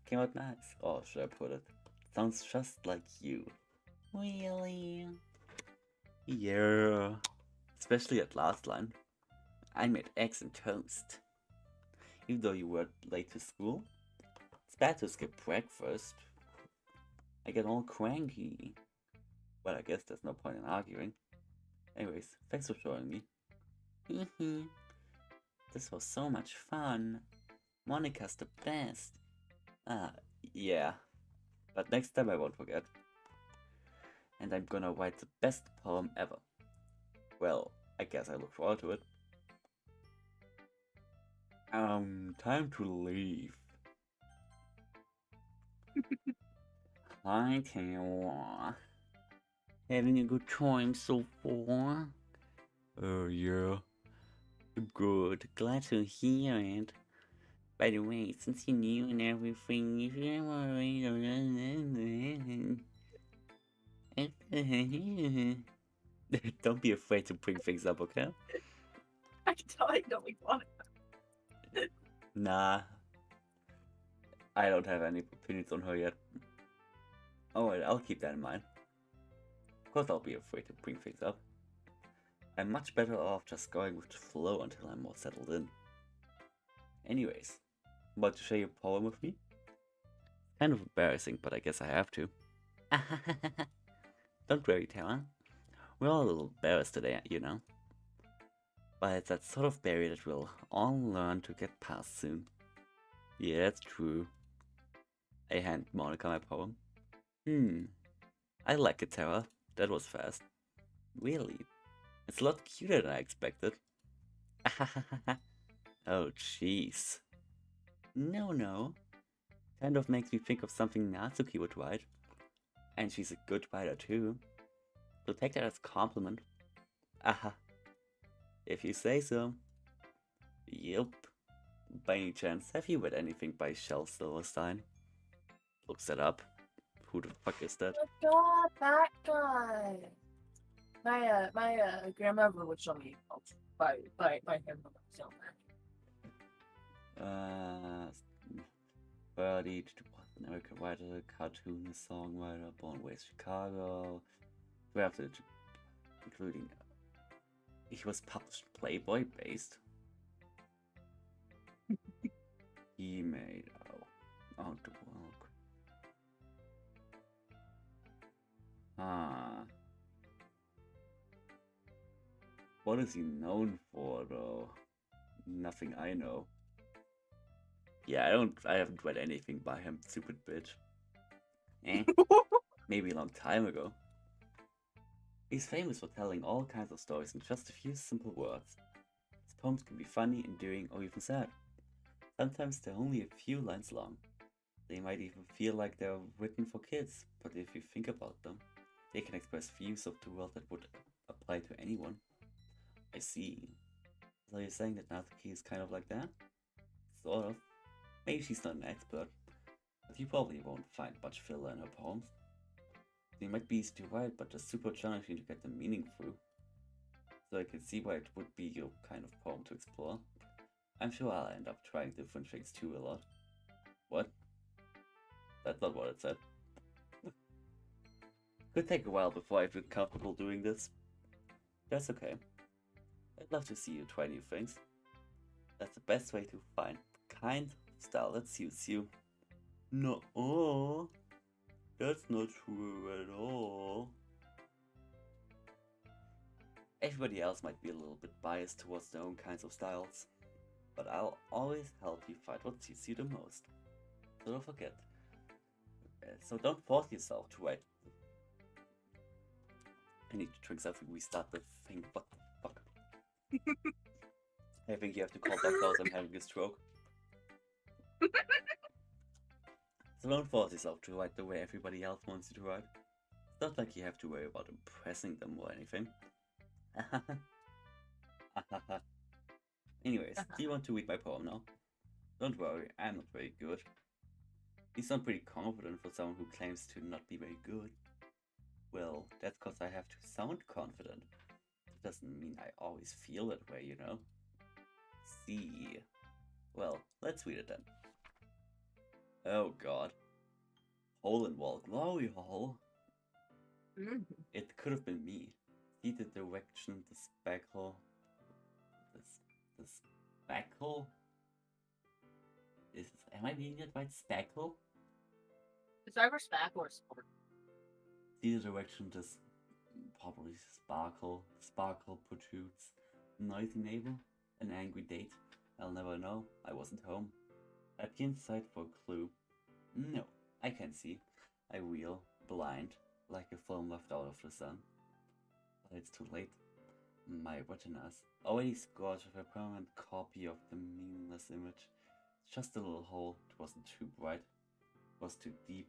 Came out nice, or should I put it? Sounds just like you. Really? Yeah. Especially at last line. I made eggs and toast. Even though you were late to school, it's bad to skip breakfast. I get all cranky. Well, I guess there's no point in arguing. Anyways, thanks for showing me. This was so much fun. Monica's the best. Yeah. But next time I won't forget. And I'm gonna write the best poem ever. Well, I guess I look forward to it. Time to leave. Hi, Taylor. Having a good time so far? Oh, yeah. Good. Glad to hear it. By the way, since you knew and everything, if you're worried don't be afraid to bring things up, okay? I can tell I don't want it. Nah. I don't have any opinions on her yet. Alright, I'll keep that in mind. Of course I'll be afraid to bring things up. I'm much better off just going with the flow until I'm more settled in. Anyways, about to share your poem with me? Kind of embarrassing, but I guess I have to. Don't worry, Terra. We're all a little embarrassed today, you know. But it's that sort of barrier that we'll all learn to get past soon. Yeah, that's true. I hand Monica my poem. I like it, Terra. That was fast. Really? It's a lot cuter than I expected. Oh, jeez. No. Kind of makes me think of something Natsuki would write. And she's a good writer too. So take that as a compliment. Aha. If you say so. Yep. By any chance, have you read anything by Shel Silverstein? Looks that up. Who the fuck is that? Oh God, that guy. My grandmother would show me by him. So. Birdie, American writer, cartoonist, songwriter, born and raised Chicago. Drafted, including. He was published Playboy based. He made Out the World. What is he known for though? Nothing I know. Yeah, I haven't read anything by him, stupid bitch. Maybe a long time ago. He's famous for telling all kinds of stories in just a few simple words. His poems can be funny, endearing, or even sad. Sometimes they're only a few lines long. They might even feel like they're written for kids, but if you think about them, they can express views of the world that would apply to anyone. I see. So you're saying that Natsuki is kind of like that? Sort of. Maybe she's not an expert, but you probably won't find much filler in her poems. They might be easy to write, but just super challenging to get the meaning through. So I can see why it would be your kind of poem to explore. I'm sure I'll end up trying different things too a lot. What? That's not what it said. Could take a while before I feel comfortable doing this. That's okay. I'd love to see you try new things. That's the best way to find the kind of style that suits you. No, that's not true at all. Everybody else might be a little bit biased towards their own kinds of styles, but I'll always help you find what suits you the most. So don't forget. So don't force yourself to write. I need to drink something. Restart the thing. What the fuck? I think you have to call back because I'm having a stroke. So don't force yourself to write the way everybody else wants you to write. It's not like you have to worry about impressing them or anything. Anyways, do you want to read my poem now? Don't worry, I'm not very good. You sound pretty confident for someone who claims to not be very good. Well, that's cause I have to sound confident. It doesn't mean I always feel that way, you know? See. Well, let's read it then. Oh god. Hole in wall, glory hole. It could have been me. See the direction, the speckle. The speckle? Am I reading it right? Speckle? It's either spack or sport. See the direction, this probably sparkle. Sparkle protrudes. Noisy neighbor? An angry date? I'll never know. I wasn't home. I peer inside for a clue. No, I can't see. I wheel, blind, like a film left out of the sun. But it's too late. My retinas, already scorched with a permanent copy of the meaningless image. Just a little hole. It wasn't too bright. It was too deep.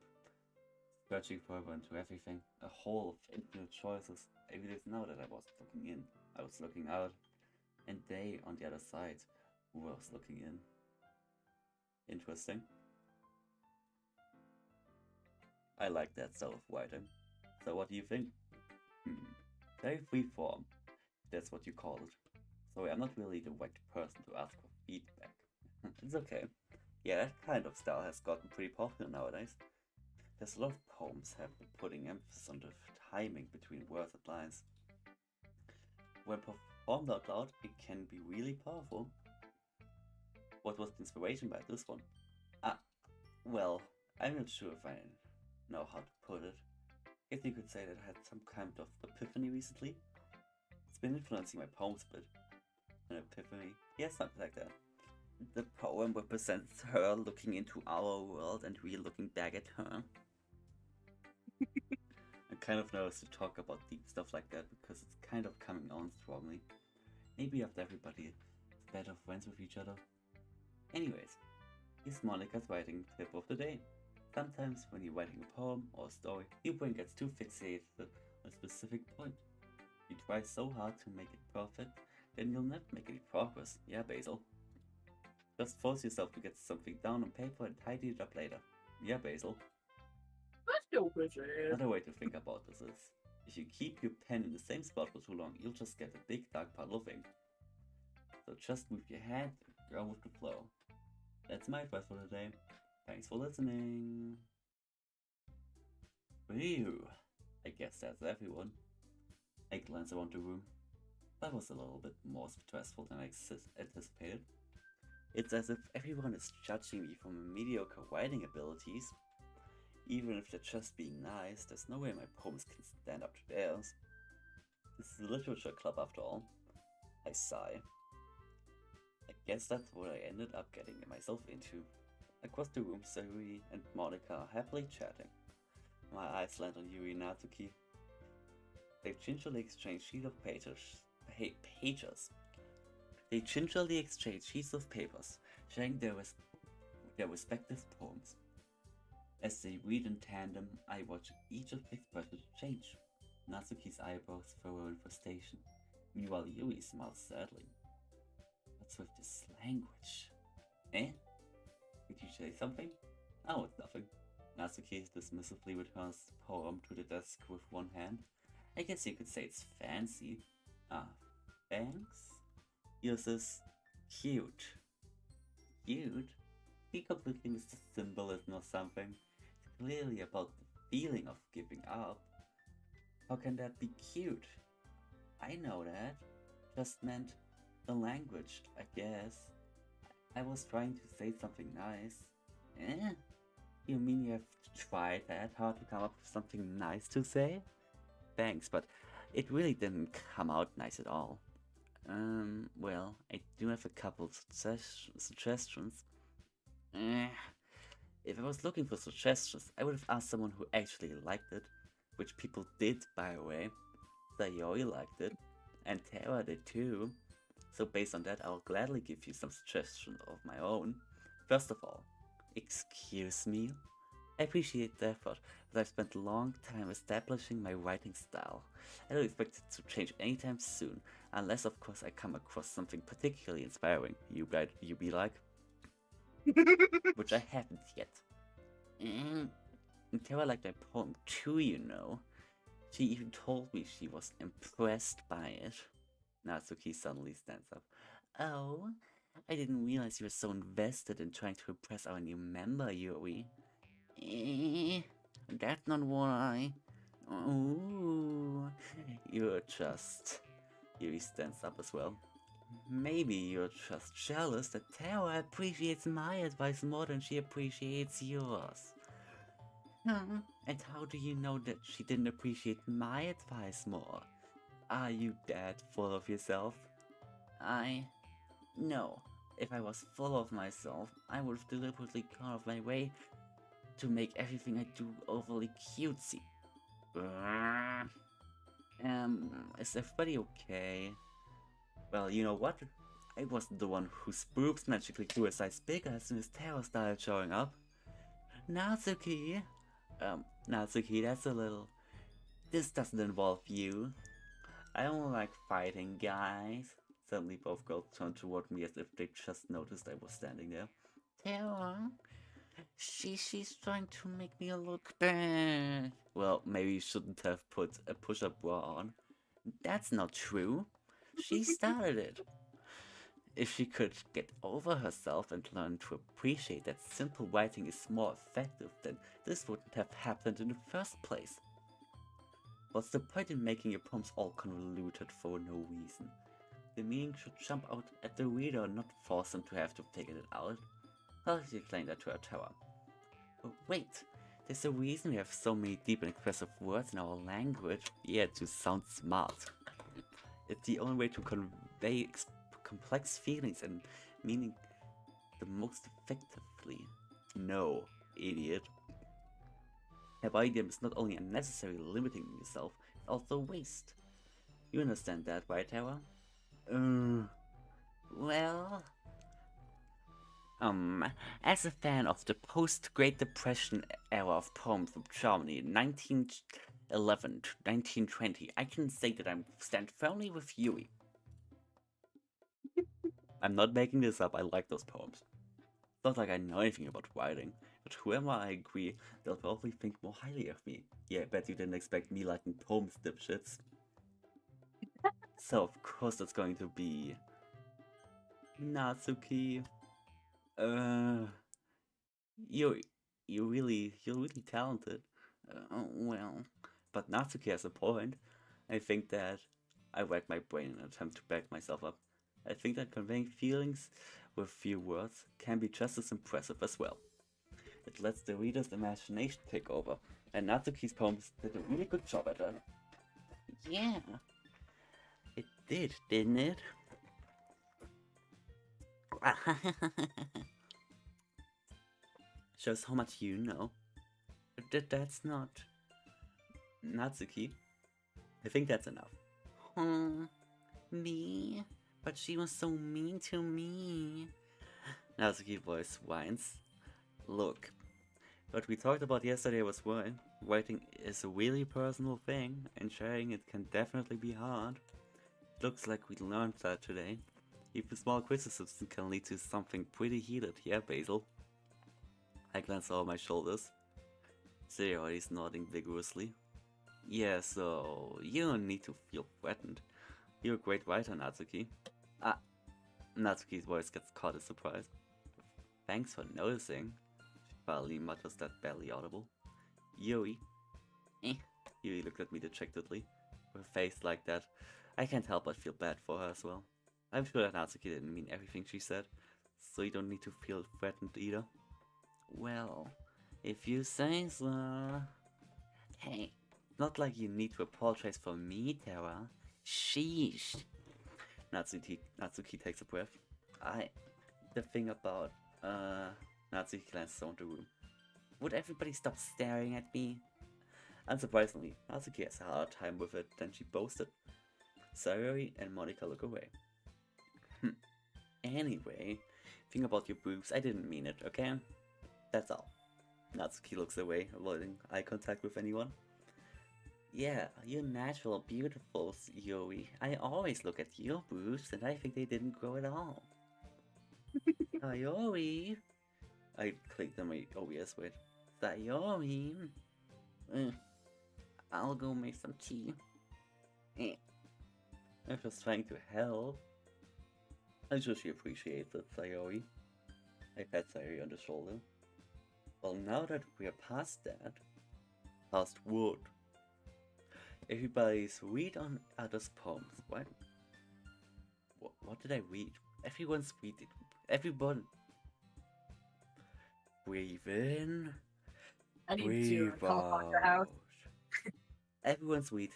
Searching further into everything. A hole of infinite choices. I realized now that I wasn't looking in. I was looking out. And they, on the other side, was looking in. Interesting. I like that style of writing. So what do you think? Very free form. That's what you call it. Sorry, I'm not really the right person to ask for feedback. It's okay. Yeah, that kind of style has gotten pretty popular nowadays. There's a lot of poems have been putting emphasis on the timing between words and lines. when performed out loud, it can be really powerful. What was the inspiration by this one? Well, I'm not sure if I know how to put it. I guess you could say that I had some kind of epiphany recently. It's been influencing my poems a bit. An epiphany? Yeah, something like that. The poem represents her looking into our world and we looking back at her. I'm kind of nervous to talk about deep stuff like that because it's kind of coming on strongly. Maybe after everybody is better friends with each other. Anyways, here's Monica's writing tip of the day. Sometimes when you're writing a poem or a story, your brain gets too fixated on a specific point. You try so hard to make it perfect, then you'll never make any progress. Yeah, Basil. Just force yourself to get something down on paper and tidy it up later. Yeah, Basil. That's still pretty. Another way to think about this is, if you keep your pen in the same spot for too long, you'll just get a big dark puddle of ink. So just move your hand and go with the flow. That's my advice for today. Thanks for listening. Phew. I guess that's everyone. I glance around the room. That was a little bit more stressful than I anticipated. It's as if everyone is judging me for my mediocre writing abilities. Even if they're just being nice, there's no way my poems can stand up to theirs. This is a literature club after all. I sigh. I guess that's what I ended up getting myself into. Across the room, Sayuri and Monica are happily chatting. My eyes land on Yuri and Natsuki. They gingerly exchange sheets of pages. They gingerly exchange sheets of papers, sharing their respective poems. As they read in tandem, I watch each expression change. Natsuki's eyebrows furrow in frustration. Meanwhile, Yuri smiles sadly. What's with this language? Eh? Did you say something? Oh, it's nothing. Natsuki dismissively returns the poem to the desk with one hand. I guess you could say it's fancy. Ah, thanks? Yours is cute. Cute? He completely missed the symbolism or something. It's clearly about the feeling of giving up. How can that be cute? I know that. Just meant the language, I guess. I was trying to say something nice. Eh? You mean you have tried that hard to come up with something nice to say? Thanks, but it really didn't come out nice at all. Well, I do have a couple suggestions. If I was looking for suggestions, I would have asked someone who actually liked it, which people did, by the way. Sayori liked it, and Terra did too. So based on that, I'll gladly give you some suggestions of my own. First of all, excuse me? I appreciate the effort, but I've spent a long time establishing my writing style. I don't expect it to change anytime soon, unless of course I come across something particularly inspiring. You be like? Which I haven't yet. And Terra liked my poem too, you know. She even told me she was impressed by it. Natsuki suddenly stands up. Oh, I didn't realize you were so invested in trying to impress our new member, Yuri. That's not why. Ooh, you're just... Yuri stands up as well. Maybe you're just jealous that Terra appreciates my advice more than she appreciates yours. And how do you know that she didn't appreciate my advice more? Are you that full of yourself? No. If I was full of myself, I would have deliberately gone off my way to make everything I do overly cutesy. Is everybody okay? Well, you know what? I wasn't the one whose boobs magically grew a size bigger as soon as Terra started showing up. Natsuki! Natsuki, that's a little... This doesn't involve you. I don't like fighting, guys. Suddenly both girls turned toward me as if they just noticed I was standing there. Terra? She's trying to make me look bad. Well, maybe you shouldn't have put a push-up bra on. That's not true. She started it. If she could get over herself and learn to appreciate that simple writing is more effective, then this wouldn't have happened in the first place. What's the point in making your poems all convoluted for no reason? The meaning should jump out at the reader, not force them to have to figure it out. I'll explain that to our tower. Oh, wait, there's a reason we have so many deep and expressive words in our language. Yeah, to sound smart. It's the only way to convey complex feelings and meaning the most effectively. No, idiot. A idiom is not only unnecessary limiting yourself, it's also waste. You understand that, right, Terra? Well... as a fan of the post-Great Depression era of poems from Germany, 1911 to 1920, I can say that I stand firmly with Yui. I'm not making this up, I like those poems. It's not like I know anything about writing, but whoever I agree, they'll probably think more highly of me. Yeah, I bet you didn't expect me liking poems, dipshits. So of course that's going to be... Natsuki. You're really talented. Well, but Natsuki has a point. I think that I racked my brain in an attempt to back myself up. I think that conveying feelings with few words can be just as impressive as well. It lets the reader's imagination take over, and Natsuki's poems did a really good job at that. Yeah, it did, didn't it? Shows how much you know. That's not... Natsuki. I think that's enough. Me? But she was so mean to me. Natsuki's voice whines. Look, what we talked about yesterday was right. Writing is a really personal thing, and sharing it can definitely be hard. Looks like we learned that today. Even small criticisms can lead to something pretty heated, yeah, Basil? I glance over my shoulders. Sayori is nodding vigorously. Yeah, so you don't need to feel threatened. You're a great writer, Natsuki. Natsuki's voice gets caught in surprise. Thanks for noticing. She finally mutters that barely audible. Yui. Yui looked at me dejectedly. With a face like that, I can't help but feel bad for her as well. I'm sure that Natsuki didn't mean everything she said, so you don't need to feel threatened either. Well, if you say so. Hey, not like you need to apologize for me, Terra. Sheesh. Natsuki takes a breath. The thing about, Natsuki glances around the room. Would everybody stop staring at me? Unsurprisingly, Natsuki has a harder time with it than she boasted. Sayori and Monica look away. Anyway, think about your boobs, I didn't mean it, okay? That's all. Natsuki looks away, avoiding eye contact with anyone. Yeah, you're natural beautiful, Yui. I always look at your boobs and I think they didn't grow at all. Sayori? I clicked on my OBS with Sayori. I'll go make some tea. I'm just trying to help. I'm sure she appreciates it, Sayori. I pat Sayori on the shoulder. Well, now that we're past that, past what? Everybody's read on others' poems, right? What did I read? Everyone's reading. Everyone. Breathe in. I need Breathe to call your house. Everyone's read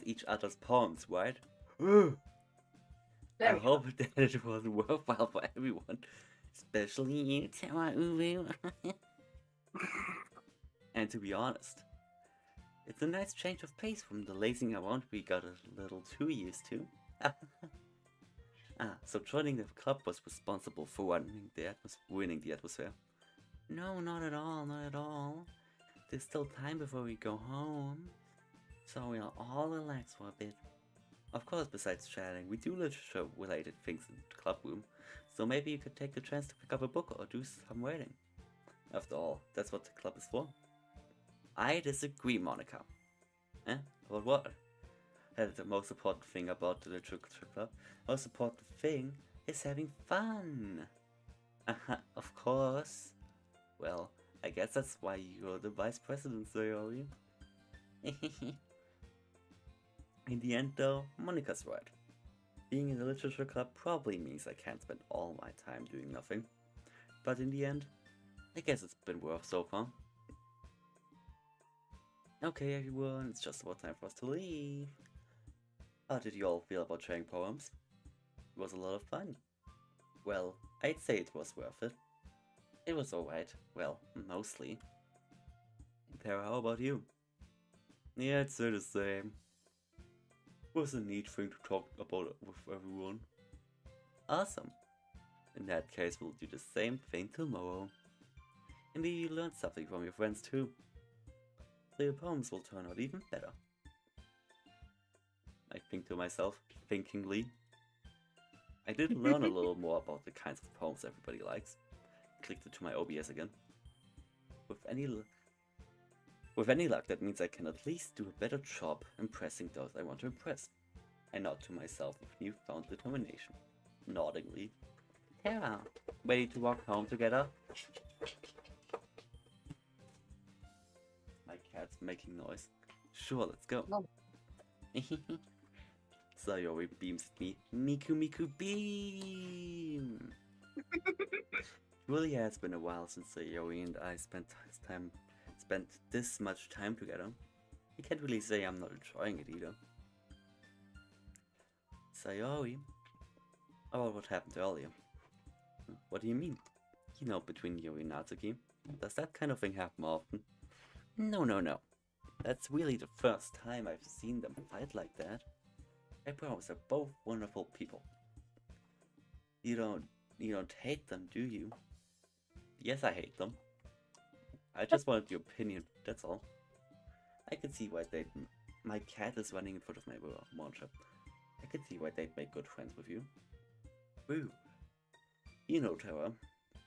each other's poems, right? I hope that it was worthwhile for everyone, especially you, Terra. And to be honest, it's a nice change of pace from the lazing around we got a little too used to. So joining the club was responsible for ruining the atmosphere. No, not at all, not at all. There's still time before we go home, so we'll all relax for a bit. Of course, besides chatting, we do literature-related things in the club room, so maybe you could take the chance to pick up a book or do some writing. After all, that's what the club is for. I disagree, Monica. About what? That's the most important thing about the literature club. The most important thing is having fun. Of course. Well, I guess that's why you're the vice president, Sayori. In the end, though, Monica's right. Being in a literature club probably means I can't spend all my time doing nothing. But in the end, I guess it's been worth so far. Okay, everyone, it's just about time for us to leave. How did you all feel about sharing poems? It was a lot of fun. Well, I'd say it was worth it. It was alright. Well, mostly. Terra, how about you? Yeah, it's the same. It was a neat thing to talk about with everyone. Awesome. In that case, we'll do the same thing tomorrow. And maybe you learned something from your friends too. So your poems will turn out even better. I think to myself, thinkingly. I did learn a little more about the kinds of poems everybody likes. Clicked into my OBS again. With any luck, that means I can at least do a better job impressing those I want to impress. I nod to myself with newfound determination. Noddingly. Terra, ready to walk home together? My cat's making noise. Sure, let's go. No. Sayori beams at me. Miku Miku beam! It really has been a while since Sayori and I spent this much time together. I can't really say I'm not enjoying it either. Sayori, about what happened earlier. What do you mean? You know, between you and Natsuki. Does that kind of thing happen often? No. That's really the first time I've seen them fight like that. I promise they're both wonderful people. You don't hate them, do you? Yes, I hate them. I just wanted your opinion, that's all. I can see why my cat is running in front of my monitor. I can see why they'd make good friends with you. Woo. You know, Terra,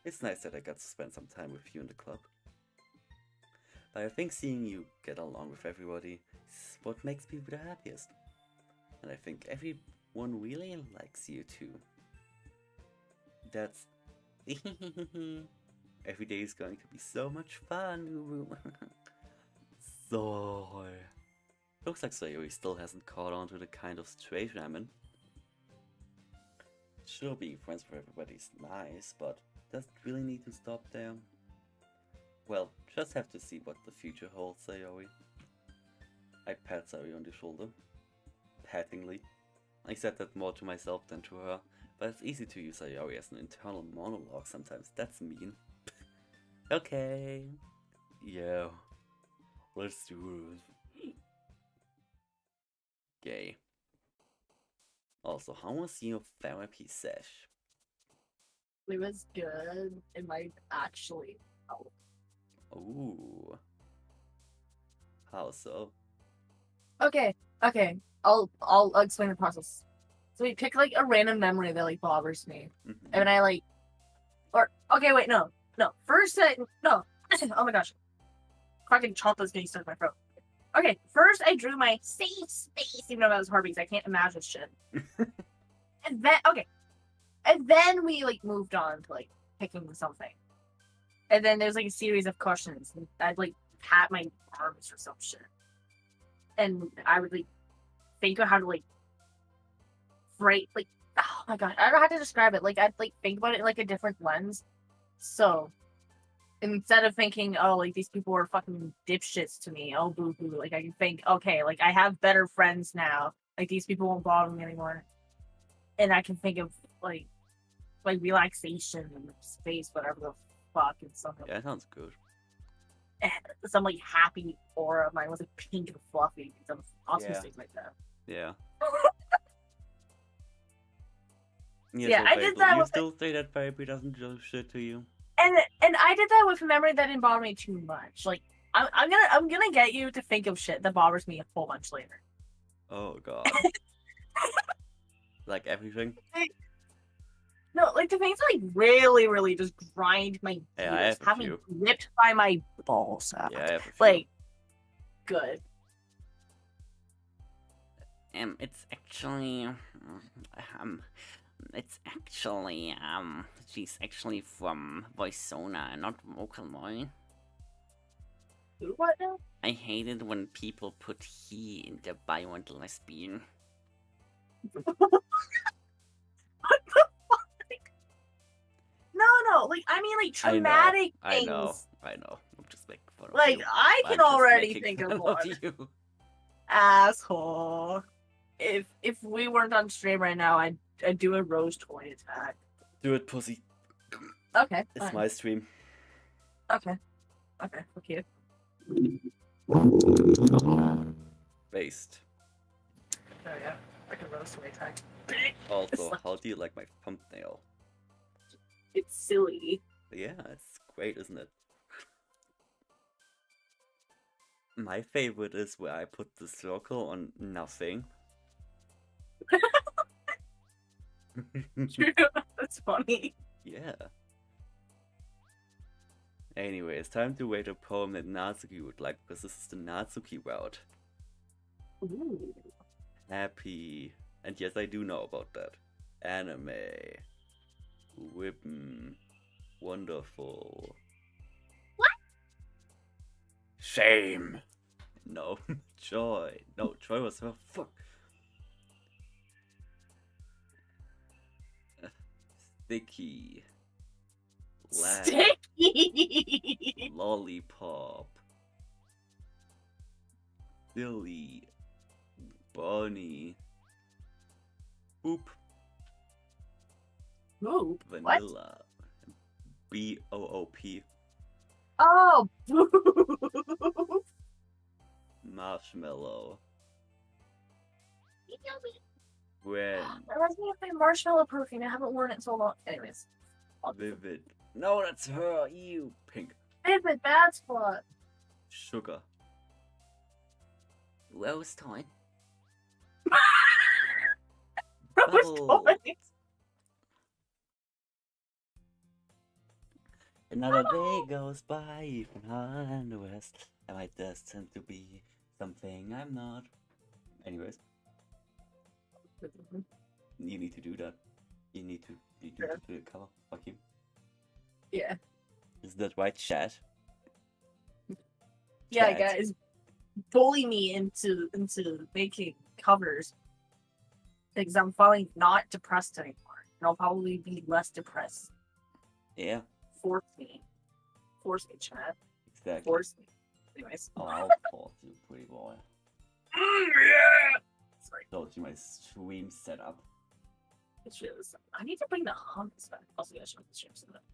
it's nice that I got to spend some time with you in the club. But I think seeing you get along with everybody is what makes me the happiest. And I think everyone really likes you too. That's... Every day is going to be so much fun. So... Looks like Sayori still hasn't caught on to the kind of situation I'm in. Sure, being friends with everybody is nice, but does it really need to stop there? Well, just have to see what the future holds, Sayori. I pat Sayori on the shoulder. Pattingly. I said that more to myself than to her, but it's easy to use Sayori as an internal monologue sometimes. That's mean. Okay. Yeah. Let's do it. Gay. Also, how was your therapy sesh? It was good. It might actually help. Ooh. How so? Okay. I'll explain the process. So we pick like a random memory that like bothers me, and I like, okay, wait, no. First, no. Oh my gosh, fucking chocolate's getting stuck in my throat. Okay, first I drew my safe space, even though that was hard because I can't imagine shit. And then we like moved on to like picking something, and then there's like a series of questions, and I'd like pat my arms or some shit, and I would like think of how to like write like, oh my god, I don't know how to describe it. Like I'd like think about it in like a different lens. So instead of thinking, oh, like these people are fucking dipshits to me, oh boo hoo, like I can think, okay, like I have better friends now. Like these people won't bother me anymore. And I can think of like relaxation and space, whatever the fuck, and something. Yeah, that sounds good. Some like happy aura. Mine was like pink and fluffy. Some autistic like that. Yeah. Yeah, I did that. You still say that therapy doesn't do shit to you? And I did that with a memory that didn't bother me too much. Like I'm gonna get you to think of shit that bothers me a whole bunch later. Oh god. Like everything? No, like the things that like really just grind my gears, Yeah, I have a have me few. ripped by my balls. Yeah, I have a few. Like, good. She's actually from Voicona, not Vocal Boy. What now? I hate it when people put he in the bio and lesbian. No, like I mean like traumatic I things. know. I'm just making fun of Like you. I can already think of one. You. Asshole. If we weren't on stream right now, I'd do a rose toy attack. Do it, pussy. Okay. It's fine. my stream. Okay. Okay. Okay. Based. Oh yeah. Like a rose toy attack. Also, how do you like my thumbnail? It's silly. Yeah, it's great, isn't it? My favorite is where I put the circle on nothing. That's funny. Yeah. Anyway, it's time to rate a poem that Natsuki would like, because this is the Natsuki route. Ooh. Happy. And yes, I do know about that. Anime. Ribbon. Wonderful. What? Shame. No. Joy. No, joy was her. Fuck. Sticky. Sticky. Lollipop. Billy. Bunny. Boop. Ooh. Vanilla. What? BOOP. Oh. Marshmallow. When. That reminds me of my marshmallow perfume. I haven't worn it in so long. Anyways. Vivid. No, that's her. You. Pink. Vivid bad spot. Sugar. Rose toy. Rose Bubble. toy. Another day goes by, even high in the west. Am I destined to be something I'm not? Anyways. You need to do that. You need to do the cover. Fuck you. Yeah. Is that right, chat? Yeah, Chat. guys. Bully me into making covers. Because I'm finally not depressed anymore. And I'll probably be less depressed. Yeah. Force me, chat. Exactly. Force me. Anyways. Oh, I'll force you, pretty boy. Yeah! Sorry. Told you my stream setup. I need to bring the humps back. Also, yeah, show the stream setup.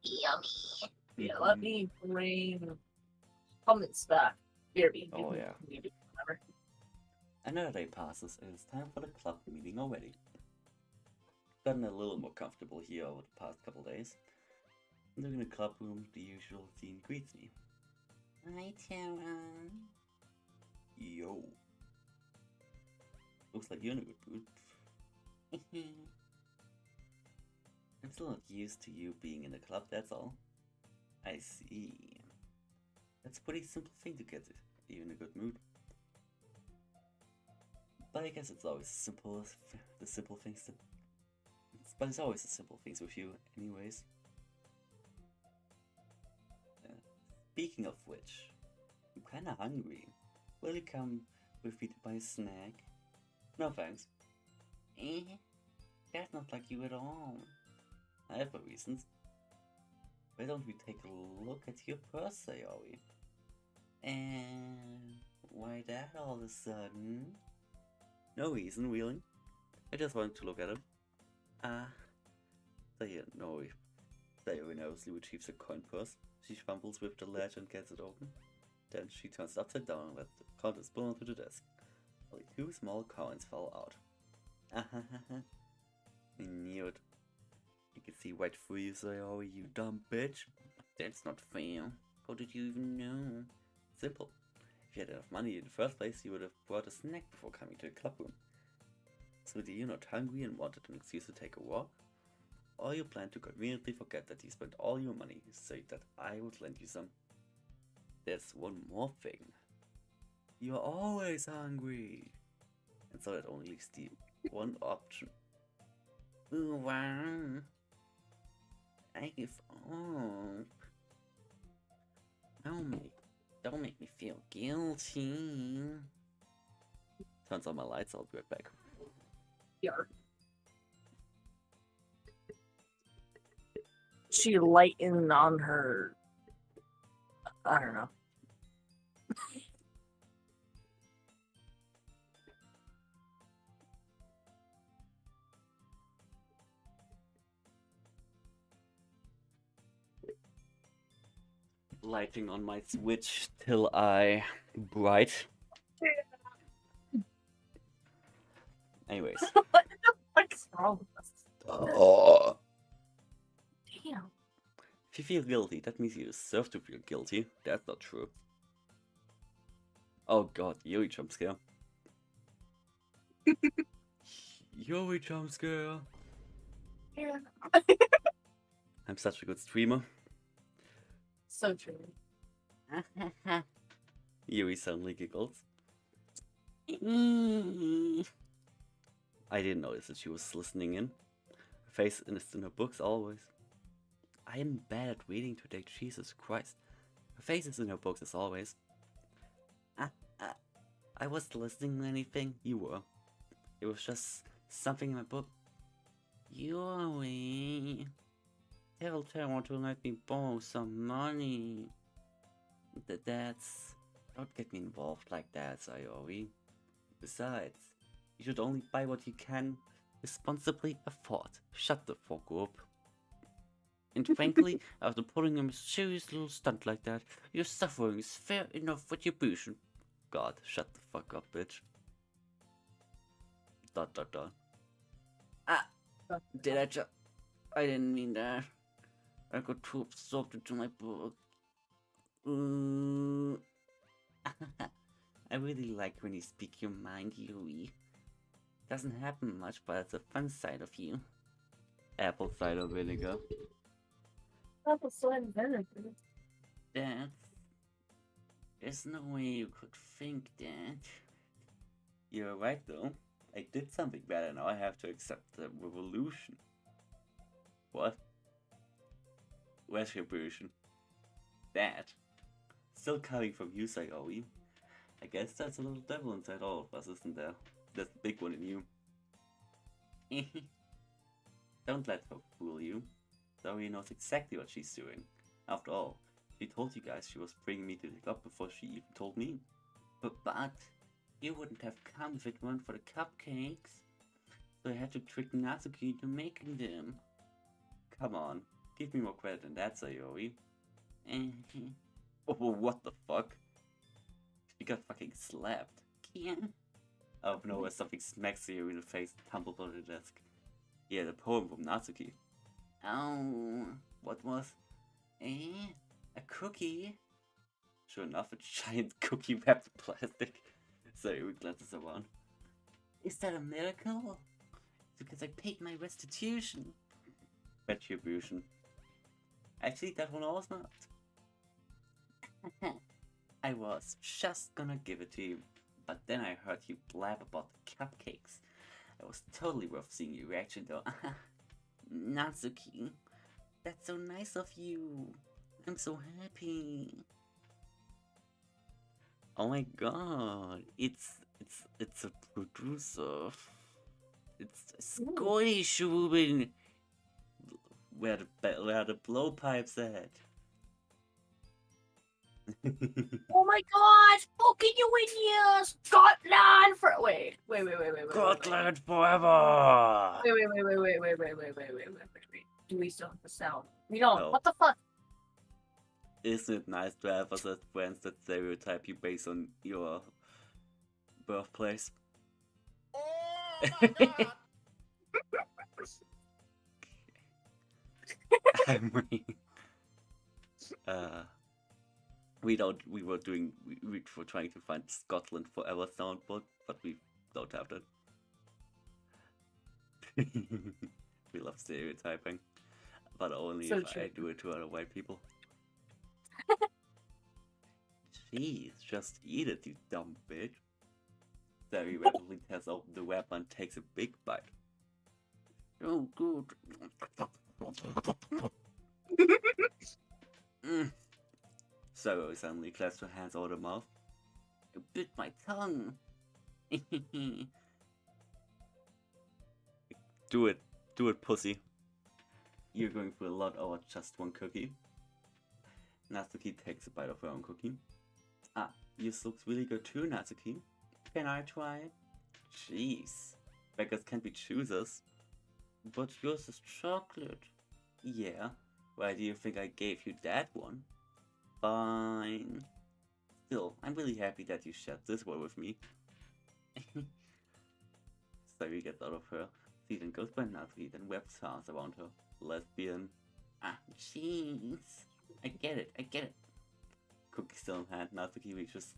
Yummy. Yeah, let me bring hummus back. BRB. Oh, yeah. Whatever. Another day passes, and it's time for the club meeting already. Gotten a little more comfortable here over the past couple days. Looking in the club room, the usual scene greets me. Hi, Terra. Yo. Looks like you're in a good mood. I'm still not used to you being in the club, that's all. I see. That's a pretty simple thing to get you in a good mood. But I guess it's always simple, the simple things that... But it's always the simple things with you, anyways. Speaking of which, I'm kinda hungry. Will you come with me to buy a snack? No thanks. That's not like you at all. I have my reasons. Why don't we take a look at your purse, Sayori? And why that all of a sudden? No reason, really. I just wanted to look at it. Sayori nervously retrieves a coin purse. She fumbles with the latch and gets it open. Then she turns it upside down and lets the contents spill onto the desk. Only 2 small coins fall out. I knew it. You can see right through you, Sayori, you dumb bitch. That's not fair. How did you even know? Simple. If you had enough money in the first place, you would have brought a snack before coming to the club room. So that you're not hungry and wanted an excuse to take a walk? Or you plan to conveniently forget that you spent all your money so that I would lend you some? There's one more thing. You're always hungry. And so that only leaves the one option. Ooh, wow. I give up. Don't make me feel guilty. Turns on my lights, I'll be right back. Yarp. She lightened on her. I don't know. Lighting on my Switch till I bright. Anyways. What the fuck's wrong with us? Oh. Damn. If you feel guilty, that means you deserve to feel guilty. That's not true. Oh god, Yuri jump scare. Yuri jump scare. Yeah. I'm such a good streamer. So true. Yuri suddenly giggles. I didn't notice that she was listening in. Her face is in her books always. I am bad at reading today, Jesus Christ. Her face is in her books as always. I wasn't listening to anything, you were. It was just something in my book. Yuri. Tell Terra to let me borrow some money. That's... Don't get me involved like that, Sayori. Besides, you should only buy what you can responsibly afford. Shut the fuck up. And frankly, after pulling a mysterious little stunt like that, your suffering is fair enough retribution. God, shut the fuck up, bitch. ... Ah! Did I just... I didn't mean that. I got too absorbed into my book. I really like when you speak your mind, Yuri. Doesn't happen much, but it's a fun side of you. Apple cider vinegar. Apple cider vinegar. There's no way you could think that. You're right though. I did something bad and now I have to accept the revolution. What? Retribution. That. Still coming from you, Sayori. I guess that's a little devil inside all of us, isn't there? There's a big one in you. Don't let her fool you. Sayori knows exactly what she's doing. After all, she told you guys she was bringing me to the club before she even told me. But you wouldn't have come if it weren't for the cupcakes. So I had to trick Natsuki into making them. Come on, give me more credit than that, Sayori. Oh, what the fuck? She got fucking slapped. Out of nowhere, something smacks you in the face and tumbles on the desk. Yeah, the poem from Natsuki. Oh, what was? A cookie? Sure enough, a giant cookie wrapped in plastic. Sayori glances around. Is that a miracle? Because I paid my restitution. Retribution. Actually, that one was not. I was just gonna give it to you, but then I heard you blab about the cupcakes. It was totally worth seeing your reaction though. Natsuki, that's so nice of you. I'm so happy. Oh my god, it's a producer. It's Scottish woman. Where the blowpipes at? Oh my god! Fucking you in here! Scotland for wait. Scotland forever! Wait. Do we still have the sound? We don't. No. What the fuck? Isn't it nice to have us as friends that stereotype you based on your birthplace? I mean, we were trying to find Scotland Forever soundboard, but we don't have that. We love stereotyping, but only So if true. I do it to other white people. Jeez, just eat it, you dumb bitch. Very rapidly tears open the wrapper and takes a big bite. Oh, good. Zoe suddenly clasped her hands over her mouth. You bit my tongue! Do it, pussy. You're going through a lot over just one cookie. Natsuki takes a bite of her own cookie. Ah, yours looks really good too, Natsuki. Can I try it? Jeez, beggars can't be choosers. But yours is chocolate. Yeah, why do you think I gave you that one? Fine. Still, I'm really happy that you shared this one with me. Sayuri gets out of her seat and goes by Natsuki, then wraps her arms around her. Lesbian. Ah, jeez. I get it. Cookie still in hand, Natsuki reaches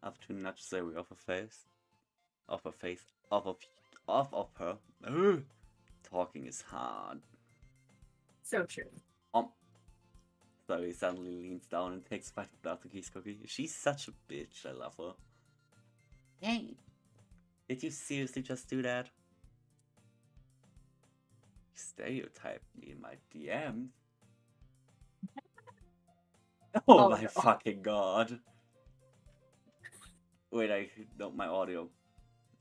up to nudge Sayuri off of her. Ugh. Talking is hard. So true. Sayuri suddenly leans down and takes a bite of Natsuki's cookie. She's such a bitch, I love her. Hey, did you seriously just do that? You stereotyped me in my DMs. Oh my fucking god. Wait, I don't my audio.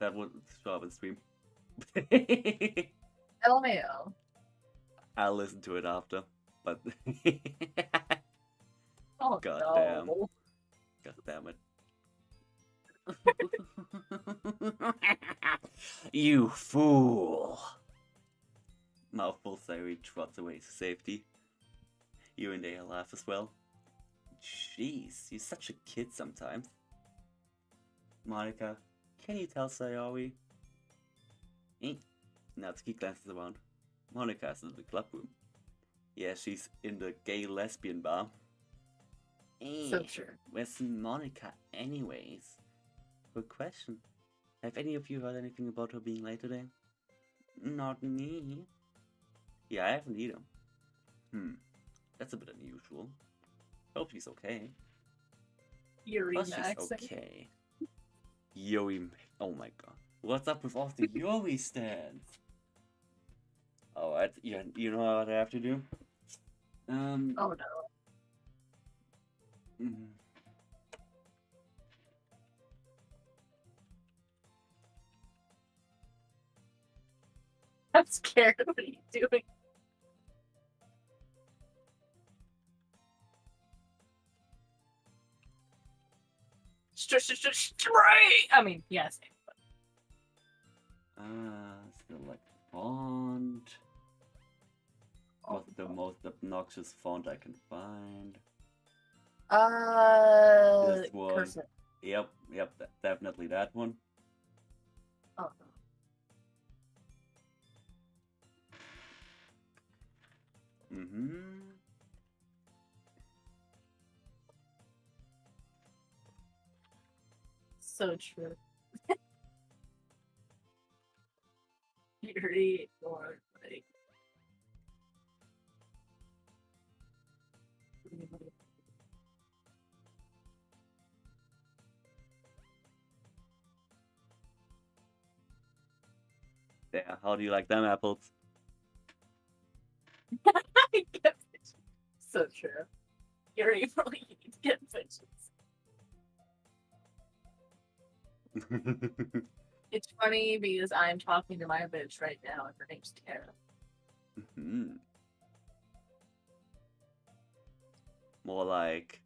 That would show up in stream. LMAO. I'll listen to it after, but Oh, god no. damn it. You fool! Mouthful Sayuri trots away to safety. You and they laugh as well. Jeez, you're such a kid sometimes. Monica, can you tell Sayori? Natsuki glances around. Monica's in the club room. Yeah, she's in the gay lesbian bar. So sure. Where's Monica anyways? Good question. Have any of you heard anything about her being late today? Not me. Yeah, I haven't either. That's a bit unusual. Hope she's okay. Yuri Plus she's okay. Yuri, oh my god. What's up with all the Yuri stands? Alright, you know what I have to do? Oh no. I'm scared. What are you doing? Straight! I mean, yes. Still like font. What's the most obnoxious font I can find? This one. Cursive. Yep, definitely that one. Oh. So true. Yuri or like. Yeah, how do you like them apples? Get bitches. So true. Yuri really need to get bitches. It's funny because I'm talking to my bitch right now and her name's Terra. More like...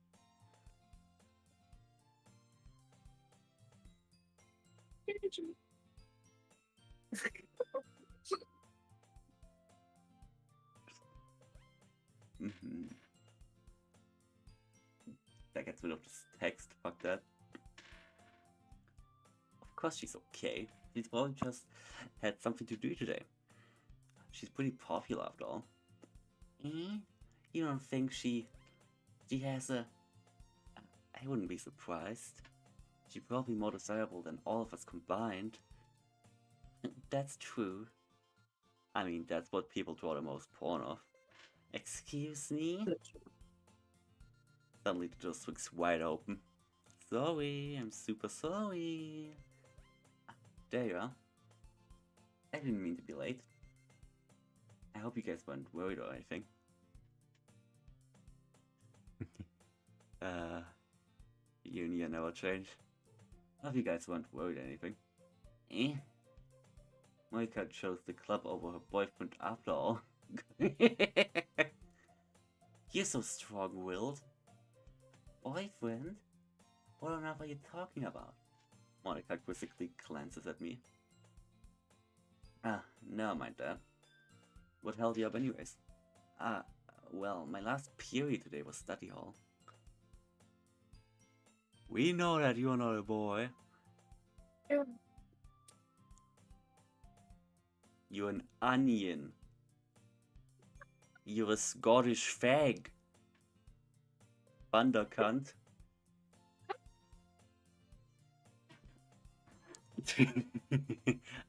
That gets rid of this text, fuck that. Of course she's okay. She's probably just had something to do today. She's pretty popular after all. You don't think she has a... I wouldn't be surprised. She's probably more desirable than all of us combined. That's true. I mean, that's what people draw the most porn of. Excuse me? Suddenly the door swings wide open. Sorry, I'm super sorry. There you are. I didn't mean to be late. I hope you guys weren't worried or anything. Uh, Uni never change. None of you guys weren't worried or anything. Eh? Monica chose the club over her boyfriend after all. You're so strong-willed. Boyfriend? What on earth are you talking about? Monica quizzically glances at me. Ah, never mind that. What held you up anyways? Well, my last period today was study hall. We know that you're not a boy. You're an onion. You're a Scottish fag. Bundercunt.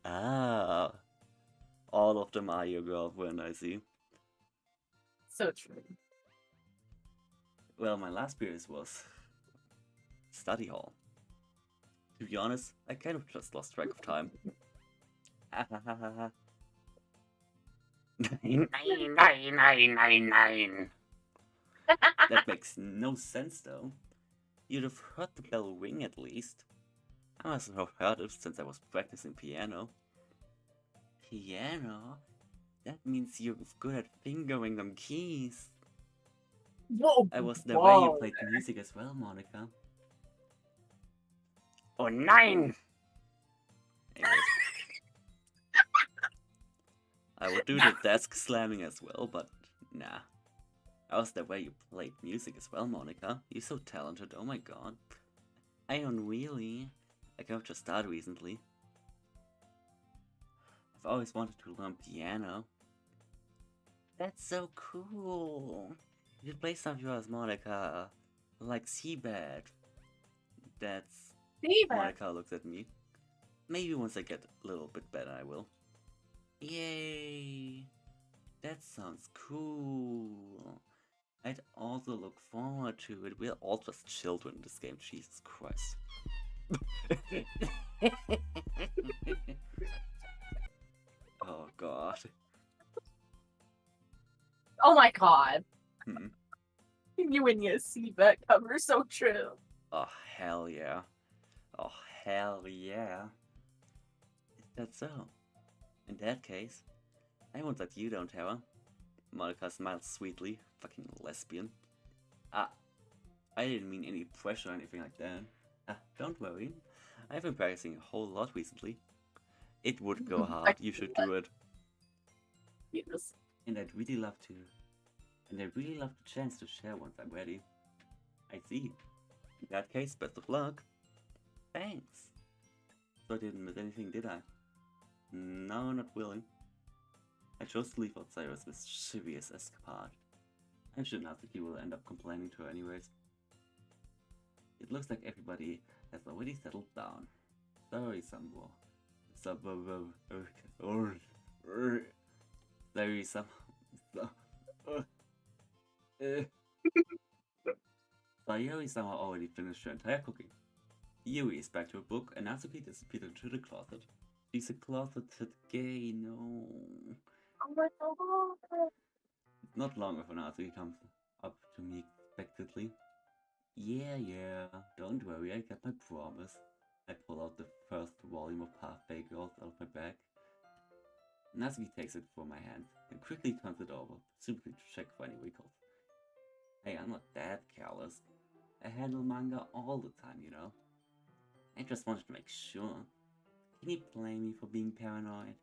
Ah. All of them are your girlfriend, I see. So true. Well, my last period was study hall. To be honest, I kind of just lost track of time. Nine. That makes no sense though. You'd have heard the bell ring at least. I must have heard it since I was practicing piano. Piano? That means you're good at fingering them keys. Whoa! I was the way you played music as well, Monica. Oh, 9! Anyways. I would do the desk slamming as well, but nah. I was the way you played music as well, Monica. You're so talented, oh my god. I don't really. I kind of just started recently. I've always wanted to learn piano. That's so cool. You should play some of yours, Monica. Like Seabed. That's... Seabed. Monica looks at me. Maybe once I get a little bit better I will. Yay! That sounds cool. I'd also look forward to it. We're all just children in this game, Jesus Christ. Oh god. Oh my god. Hmm. You and your Seabed cover, so true. Oh hell yeah. Oh hell yeah. Is that so? In that case, I won't let you down, Terra. Monica smiles sweetly. Fucking lesbian. I didn't mean any pressure or anything like that. Don't worry. I've been practicing a whole lot recently. It would go hard. You should do it. Yes. And I'd really love to. And I'd really love the chance to share once I'm ready. I see. In that case, best of luck. Thanks. So I didn't miss anything, did I? No, not really. I chose to leave out Cyrus' mischievous escapade. I shouldn't have to keep will end up complaining to her anyways. It looks like everybody has already settled down. Sorry, Sambo. Sorry, Sayori-sama already finished her entire cooking. Yui is back to her book, and Natsuki disappeared into the closet. She's a closeted gay, no. Oh my god. It's not long before Natsuki comes up to me expectedly. Yeah, don't worry, I kept my promise. I pull out the first volume of Half-Baked Girls out of my bag. Natsuki takes it from my hand and quickly turns it over, simply to check for any wrinkles. Hey, I'm not that careless. I handle manga all the time, you know. I just wanted to make sure. Can you blame me for being paranoid?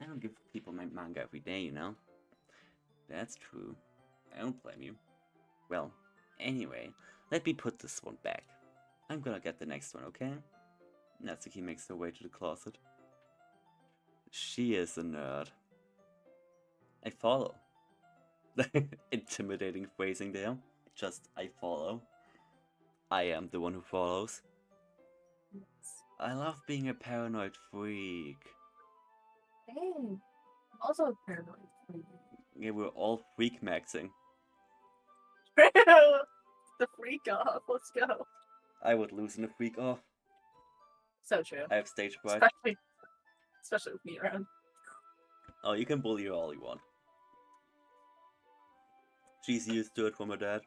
I don't give people my manga every day, you know. That's true. I don't blame you. Well, anyway, let me put this one back. I'm gonna get the next one, okay? Natsuki makes her way to the closet. She is a nerd. I follow. Intimidating phrasing there. Just, I follow. I am the one who follows. I love being a paranoid freak. Dang. Also a paranoid freak. Yeah, we're all freak maxing. The freak off. Let's go. I would loosen a freak off. So true. I have stage fright. Especially with me around. Oh, you can bully her all you want. She's used to it from her dad.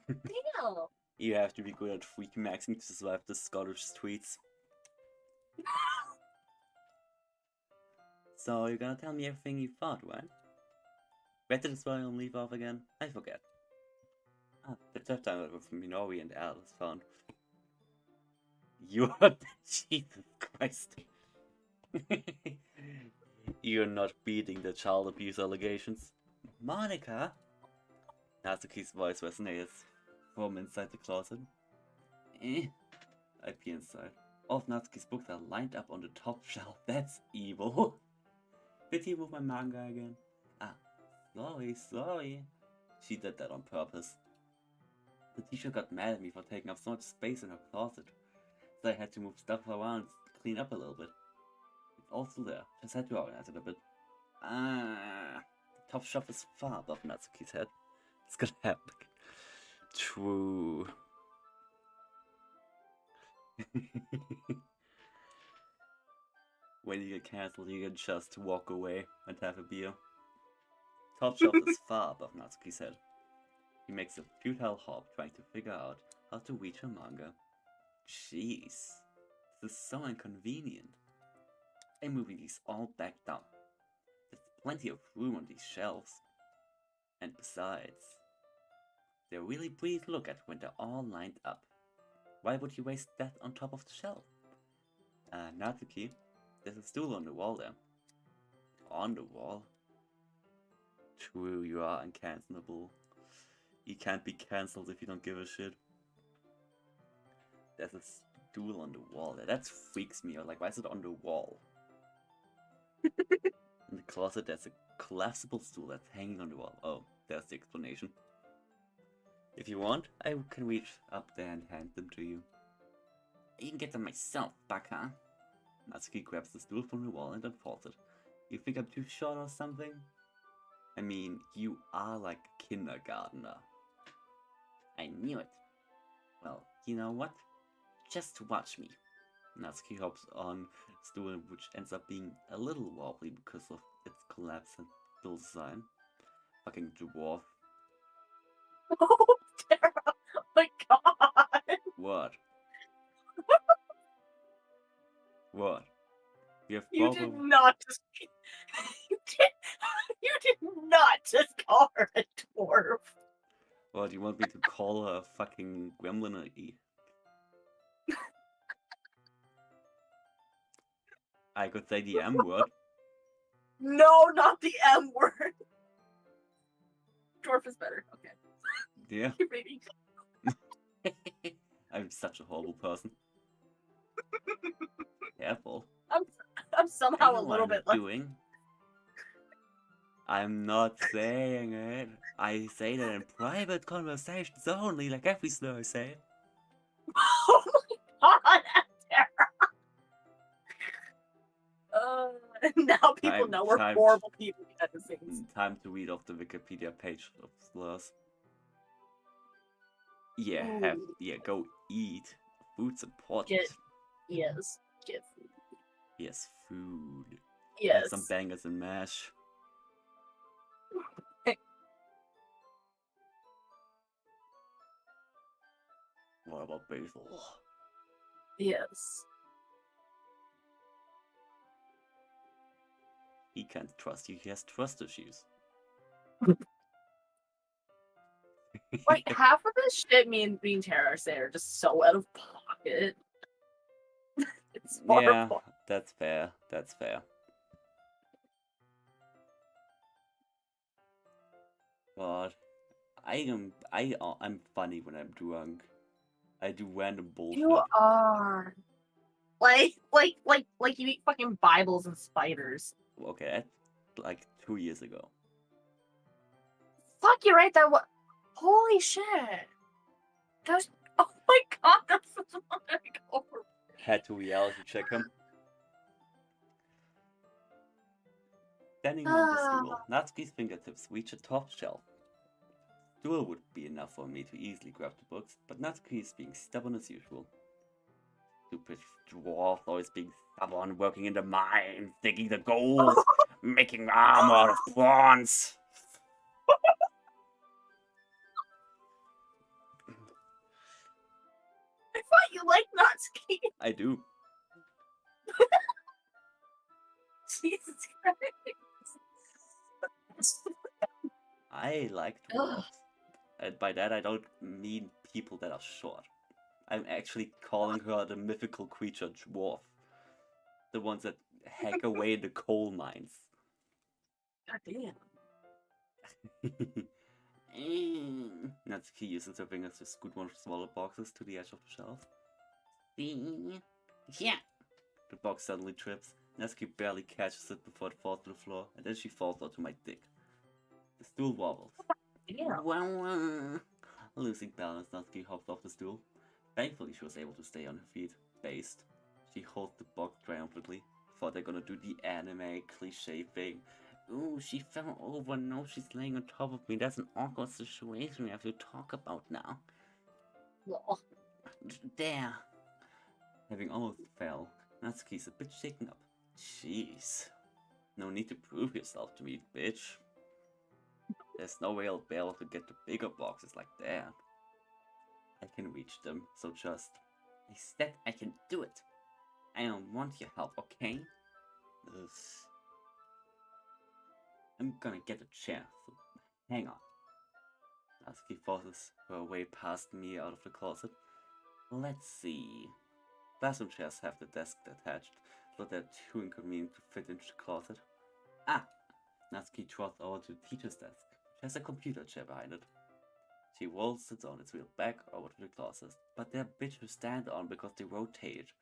Damn. You have to be good at freak maxing to survive the Scottish streets. So you're gonna tell me everything you thought, right? Where did this volume leave off again? I forget. Ah, the third time that with Minori and Al is found. You are Jesus Christ. You're not beating the child abuse allegations. Monica? Natsuki's voice resonates from inside the closet. I pee inside. All of Natsuki's books are lined up on the top shelf. That's evil. Did he move my manga again? Ah, sorry. She did that on purpose. The teacher got mad at me for taking up so much space in her closet, so I had to move stuff around to clean up a little bit. It's all still there, just had to organize it a bit. The top shelf is far above Natsuki's head. It's gonna happen. True. When you get cancelled, you can just walk away and have a beer. Top shelf is far above Natsuki's head. He makes a futile hop trying to figure out how to reach her manga. Jeez, this is so inconvenient. I'm moving these all back down. There's plenty of room on these shelves. And besides, they're really pretty to look at when they're all lined up. Why would you waste that on top of the shelf? Natsuki, there's a stool on the wall there. On the wall? True, you are uncancelable. You can't be cancelled if you don't give a shit. There's a stool on the wall there. That freaks me out. Like, why is it on the wall? In the closet, there's a collapsible stool that's hanging on the wall. Oh, there's the explanation. If you want, I can reach up there and hand them to you. I can get them myself, baka. Natsuki grabs the stool from the wall and unfolds it. You think I'm too short or something? I mean, you are like a kindergartner. I knew it. Well, you know what? Just watch me. Natsuki hops on a stool which ends up being a little wobbly because of its collapse and design. Fucking dwarf. Oh, Terra! Oh my god! What? What? You did not just you did not just call her a dwarf. What, you want me to call her a fucking gremlin? I could say the M word. No, not the M word. Dwarf is better. Okay. Yeah. You're ready. I'm such a horrible person. Careful. I'm somehow a little bit less. Doing. I'm not saying it. I say that in private conversations only, like every slur I say. Oh my god, Terra! Now people know we're horrible people behind the scenes. Time to read off the Wikipedia page of slurs. Yeah, go eat. Food's important. Yes, get food. Yes, food. Yes. And some bangers and mash. What about basil? Yes. He can't trust you, he has trust issues. Like, half of this shit me and Terra say are just so out of pocket. It's horrible. Yeah, that's fair. That's fair. But I'm funny when I'm drunk. I do random bullshit. You are. Like you eat fucking Bibles and spiders. Okay, that's like 2 years ago. Fuck, you're right. That was. Holy shit. That was. Oh my god, that's such a long time ago. Had to reality check him. Standing on the stool, Natsuki's fingertips reach a top shelf. Stool would be enough for me to easily grab the books, but Natsuki is being stubborn as usual. Stupid dwarf, always being stubborn, working in the mines, digging the gold, making armor out of prawns. Natsuki. I do. Jesus Christ. I like dwarves. And by that I don't mean people that are short. I'm actually calling her the mythical creature dwarf. The ones that hack away in the coal mines. God damn. Natsuki uses her fingers to scoot one of the smaller boxes to the edge of the shelf. Yeah. The box suddenly trips. Natsuki barely catches it before it falls to the floor, and then she falls onto my dick. The stool wobbles. Damn. Losing balance, Natsuki hops off the stool. Thankfully, she was able to stay on her feet, based. She holds the box triumphantly. Thought they're gonna do the anime cliche thing. Ooh, she fell over, now she's laying on top of me. That's an awkward situation we have to talk about now. Lol. There. Having almost fell, Natsuki's a bit shaken up. Jeez. No need to prove yourself to me, bitch. There's no way I'll be able to get the bigger boxes like that. I can reach them, so just... I said I can do it. I don't want your help, okay? Ugh. I'm gonna get a chair, so hang on. Natsuki forces her way past me out of the closet. Let's see. Bathroom chairs have the desk attached, so they're too inconvenient to fit into the closet. Ah! Natsuki trots over to the teacher's desk, which has a computer chair behind it. She rolls it on its wheel back over to the closet, but they're a bitch to stand on because they rotate.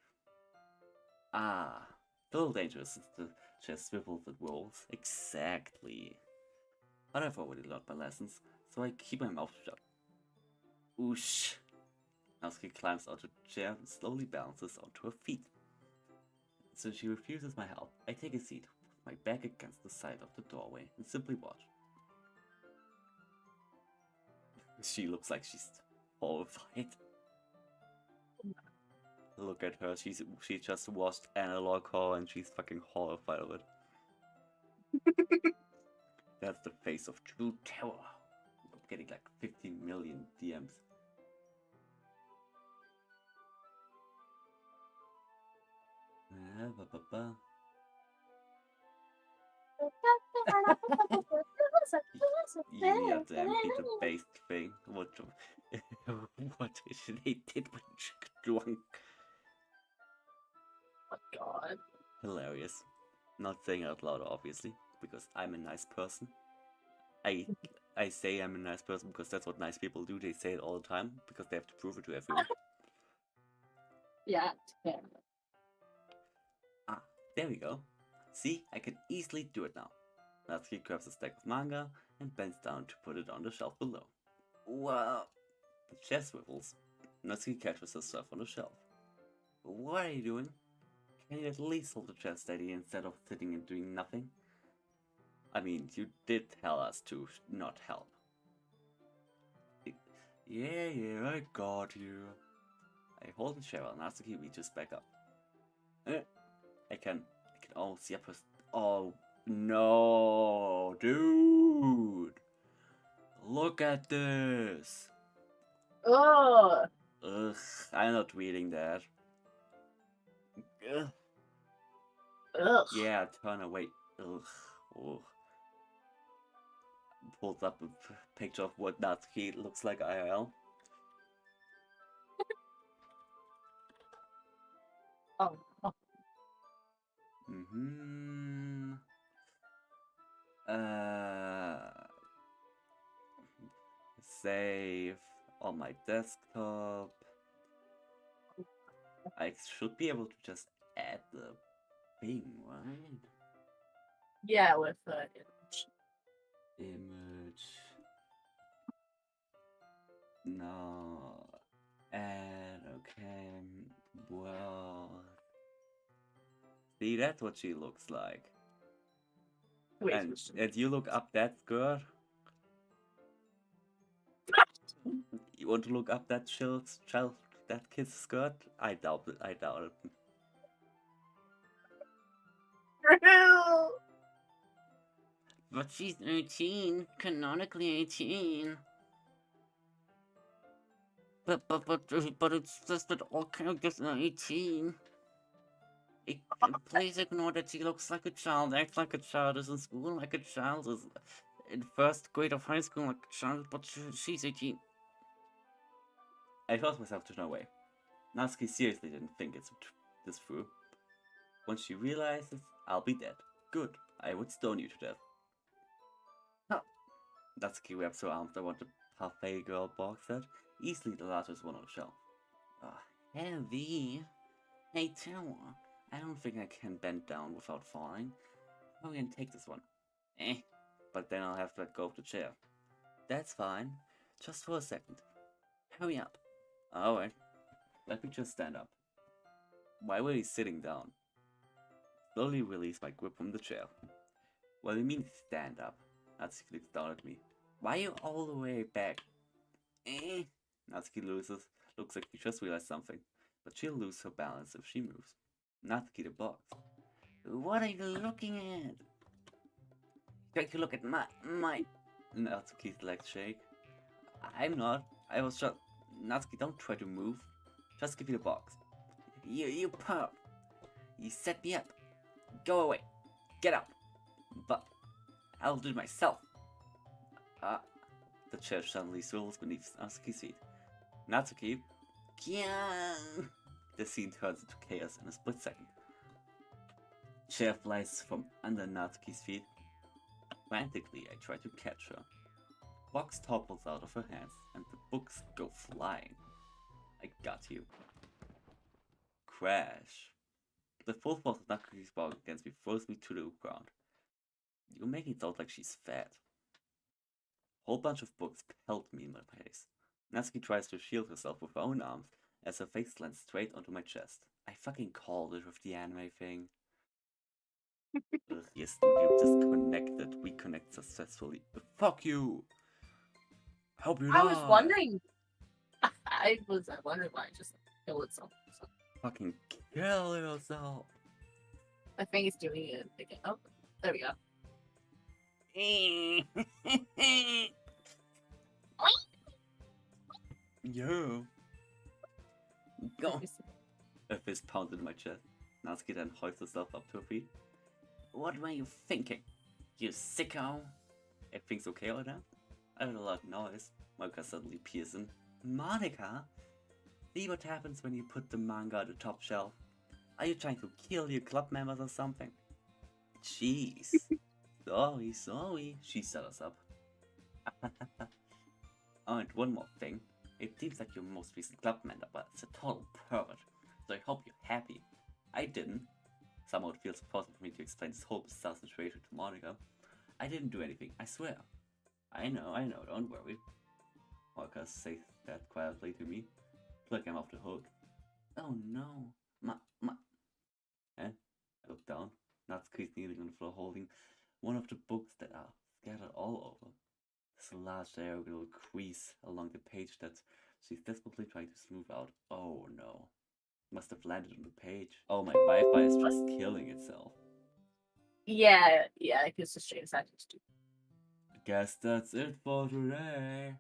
Ah, a little dangerous since the chair swivels and rolls. Exactly. But I've already learned my lessons, so I keep my mouth shut. Oosh. Natsuki climbs onto the chair and slowly balances onto her feet. Since she refuses my help, I take a seat with my back against the side of the doorway and simply watch. She looks like she's horrified. Look at her, she just watched Analog Horror and she's fucking horrified of it. That's the face of true terror. I'm getting like 15 million DMs. Yeah, damn, Peter based thing. What they did when she got drunk. Oh my god. Hilarious. Not saying out loud, obviously, because I'm a nice person. I say I'm a nice person because that's what nice people do. They say it all the time because they have to prove it to everyone. Yeah. Ah, there we go. See, I can easily do it now. Natsuki grabs a stack of manga and bends down to put it on the shelf below. Wow. The chair swivels. Natsuki catches herself on the shelf. What are you doing? Can you at least hold the chair steady instead of sitting and doing nothing? I mean, you did tell us to not help. Yeah, I got you. I hold the chair while Natsuki reaches back up. I can almost see up her... Oh, no, dude. Look at this. Ugh. Ugh, I'm not reading that. Ugh. Ugh. Yeah, turn away. Ugh. Ugh. Pulls up a picture of what Natsuki looks like IRL. Oh. Save on my desktop. I should be able to just add the thing, right? Yeah, with the Image. No. Add, okay. Well. See, that's what she looks like. Wait, And you look up that skirt. You want to look up that that kid's skirt? I doubt it. But she's 18, canonically 18. But it's just that all characters are 18. Please ignore that she looks like a child, acts like a child, is in school like a child, is in first grade of high school like a child, but she's 18. I forced myself to turn away. Natsuki seriously didn't think this through. Once she realizes I'll be dead, good, I would stone you to death. Huh. Natsuki wraps her arms around the parfait girl box set, easily the largest one on the shelf. Heavy. Hey, Tower, I don't think I can bend down without falling. How can take this one? But then I'll have to let go of the chair. That's fine. Just for a second. Hurry up. Alright. Let me just stand up. Why were you sitting down? Slowly release my grip from the chair. What do you mean stand up? Natsuki looks down at me. Why are you all the way back? Natsuki looks like she just realized something. But she'll lose her balance if she moves. Natsuki the box. What are you looking at? Trying to look at my... Natsuki's legs shake. I'm not. I was just... Natsuki, don't try to move. Just give me the box. You perp. You set me up. Go away. Get out. But I'll do it myself. The chair suddenly swivels beneath Natsuki's feet. Natsuki... Yeah. The scene turns into chaos in a split second. Chair flies from under Natsuki's feet. Frantically, I try to catch her. Box topples out of her hands, and the books go flying. I got you. Crash. The full force of Natsuki's power against me throws me to the ground. You make it sound like she's fat. Whole bunch of books pelt me in my face. Natsuki tries to shield herself with her own arms as her face lands straight onto my chest. I fucking called it with the anime thing. Ugh, your studio disconnected. We connect successfully. Fuck you! Hope you die. I was wondering why it just killed itself. So. Fucking kill yourself. I think it's doing it again. Oh, there we go. Yo. Go. A fist pounded in my chest. Natsuki then hoists herself up to her feet. What were you thinking, you sicko? Everything's okay right now? I heard a lot of noise. Monika suddenly peers in. Monika? See what happens when you put the manga on the top shelf? Are you trying to kill your club members or something? Jeez. Sorry. She set us up. Oh, and one more thing. It seems like your most recent club member is a total pervert, so I hope you're happy. I didn't. Somehow it feels important for me to explain this whole bizarre situation to Monika. I didn't do anything, I swear. I know, don't worry. Monika says that quietly to me. It's like I'm off the hook. Oh no. I look down. Natsuki's kneeling on the floor holding one of the books that are scattered all over. There's a large diagonal crease along the page that she's desperately trying to smooth out. Oh no. Must have landed on the page. Oh, my Wi-Fi is just killing itself. Yeah, I guess the stream decided to do. Guess that's it for today.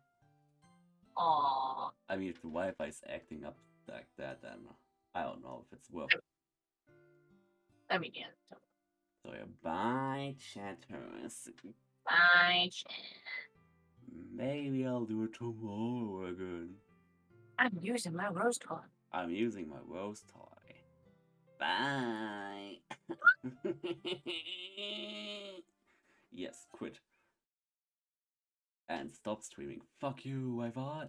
Aww. I mean, if the Wi-Fi is acting up like that, then I don't know if it's worth it. I mean, yeah. So yeah, bye, chatters. Bye, chat. Maybe I'll do it tomorrow again. I'm using my rose toy. I'm using my rose toy. Bye. Yes, quit. And stop streaming. Fuck you, Wi-Fi.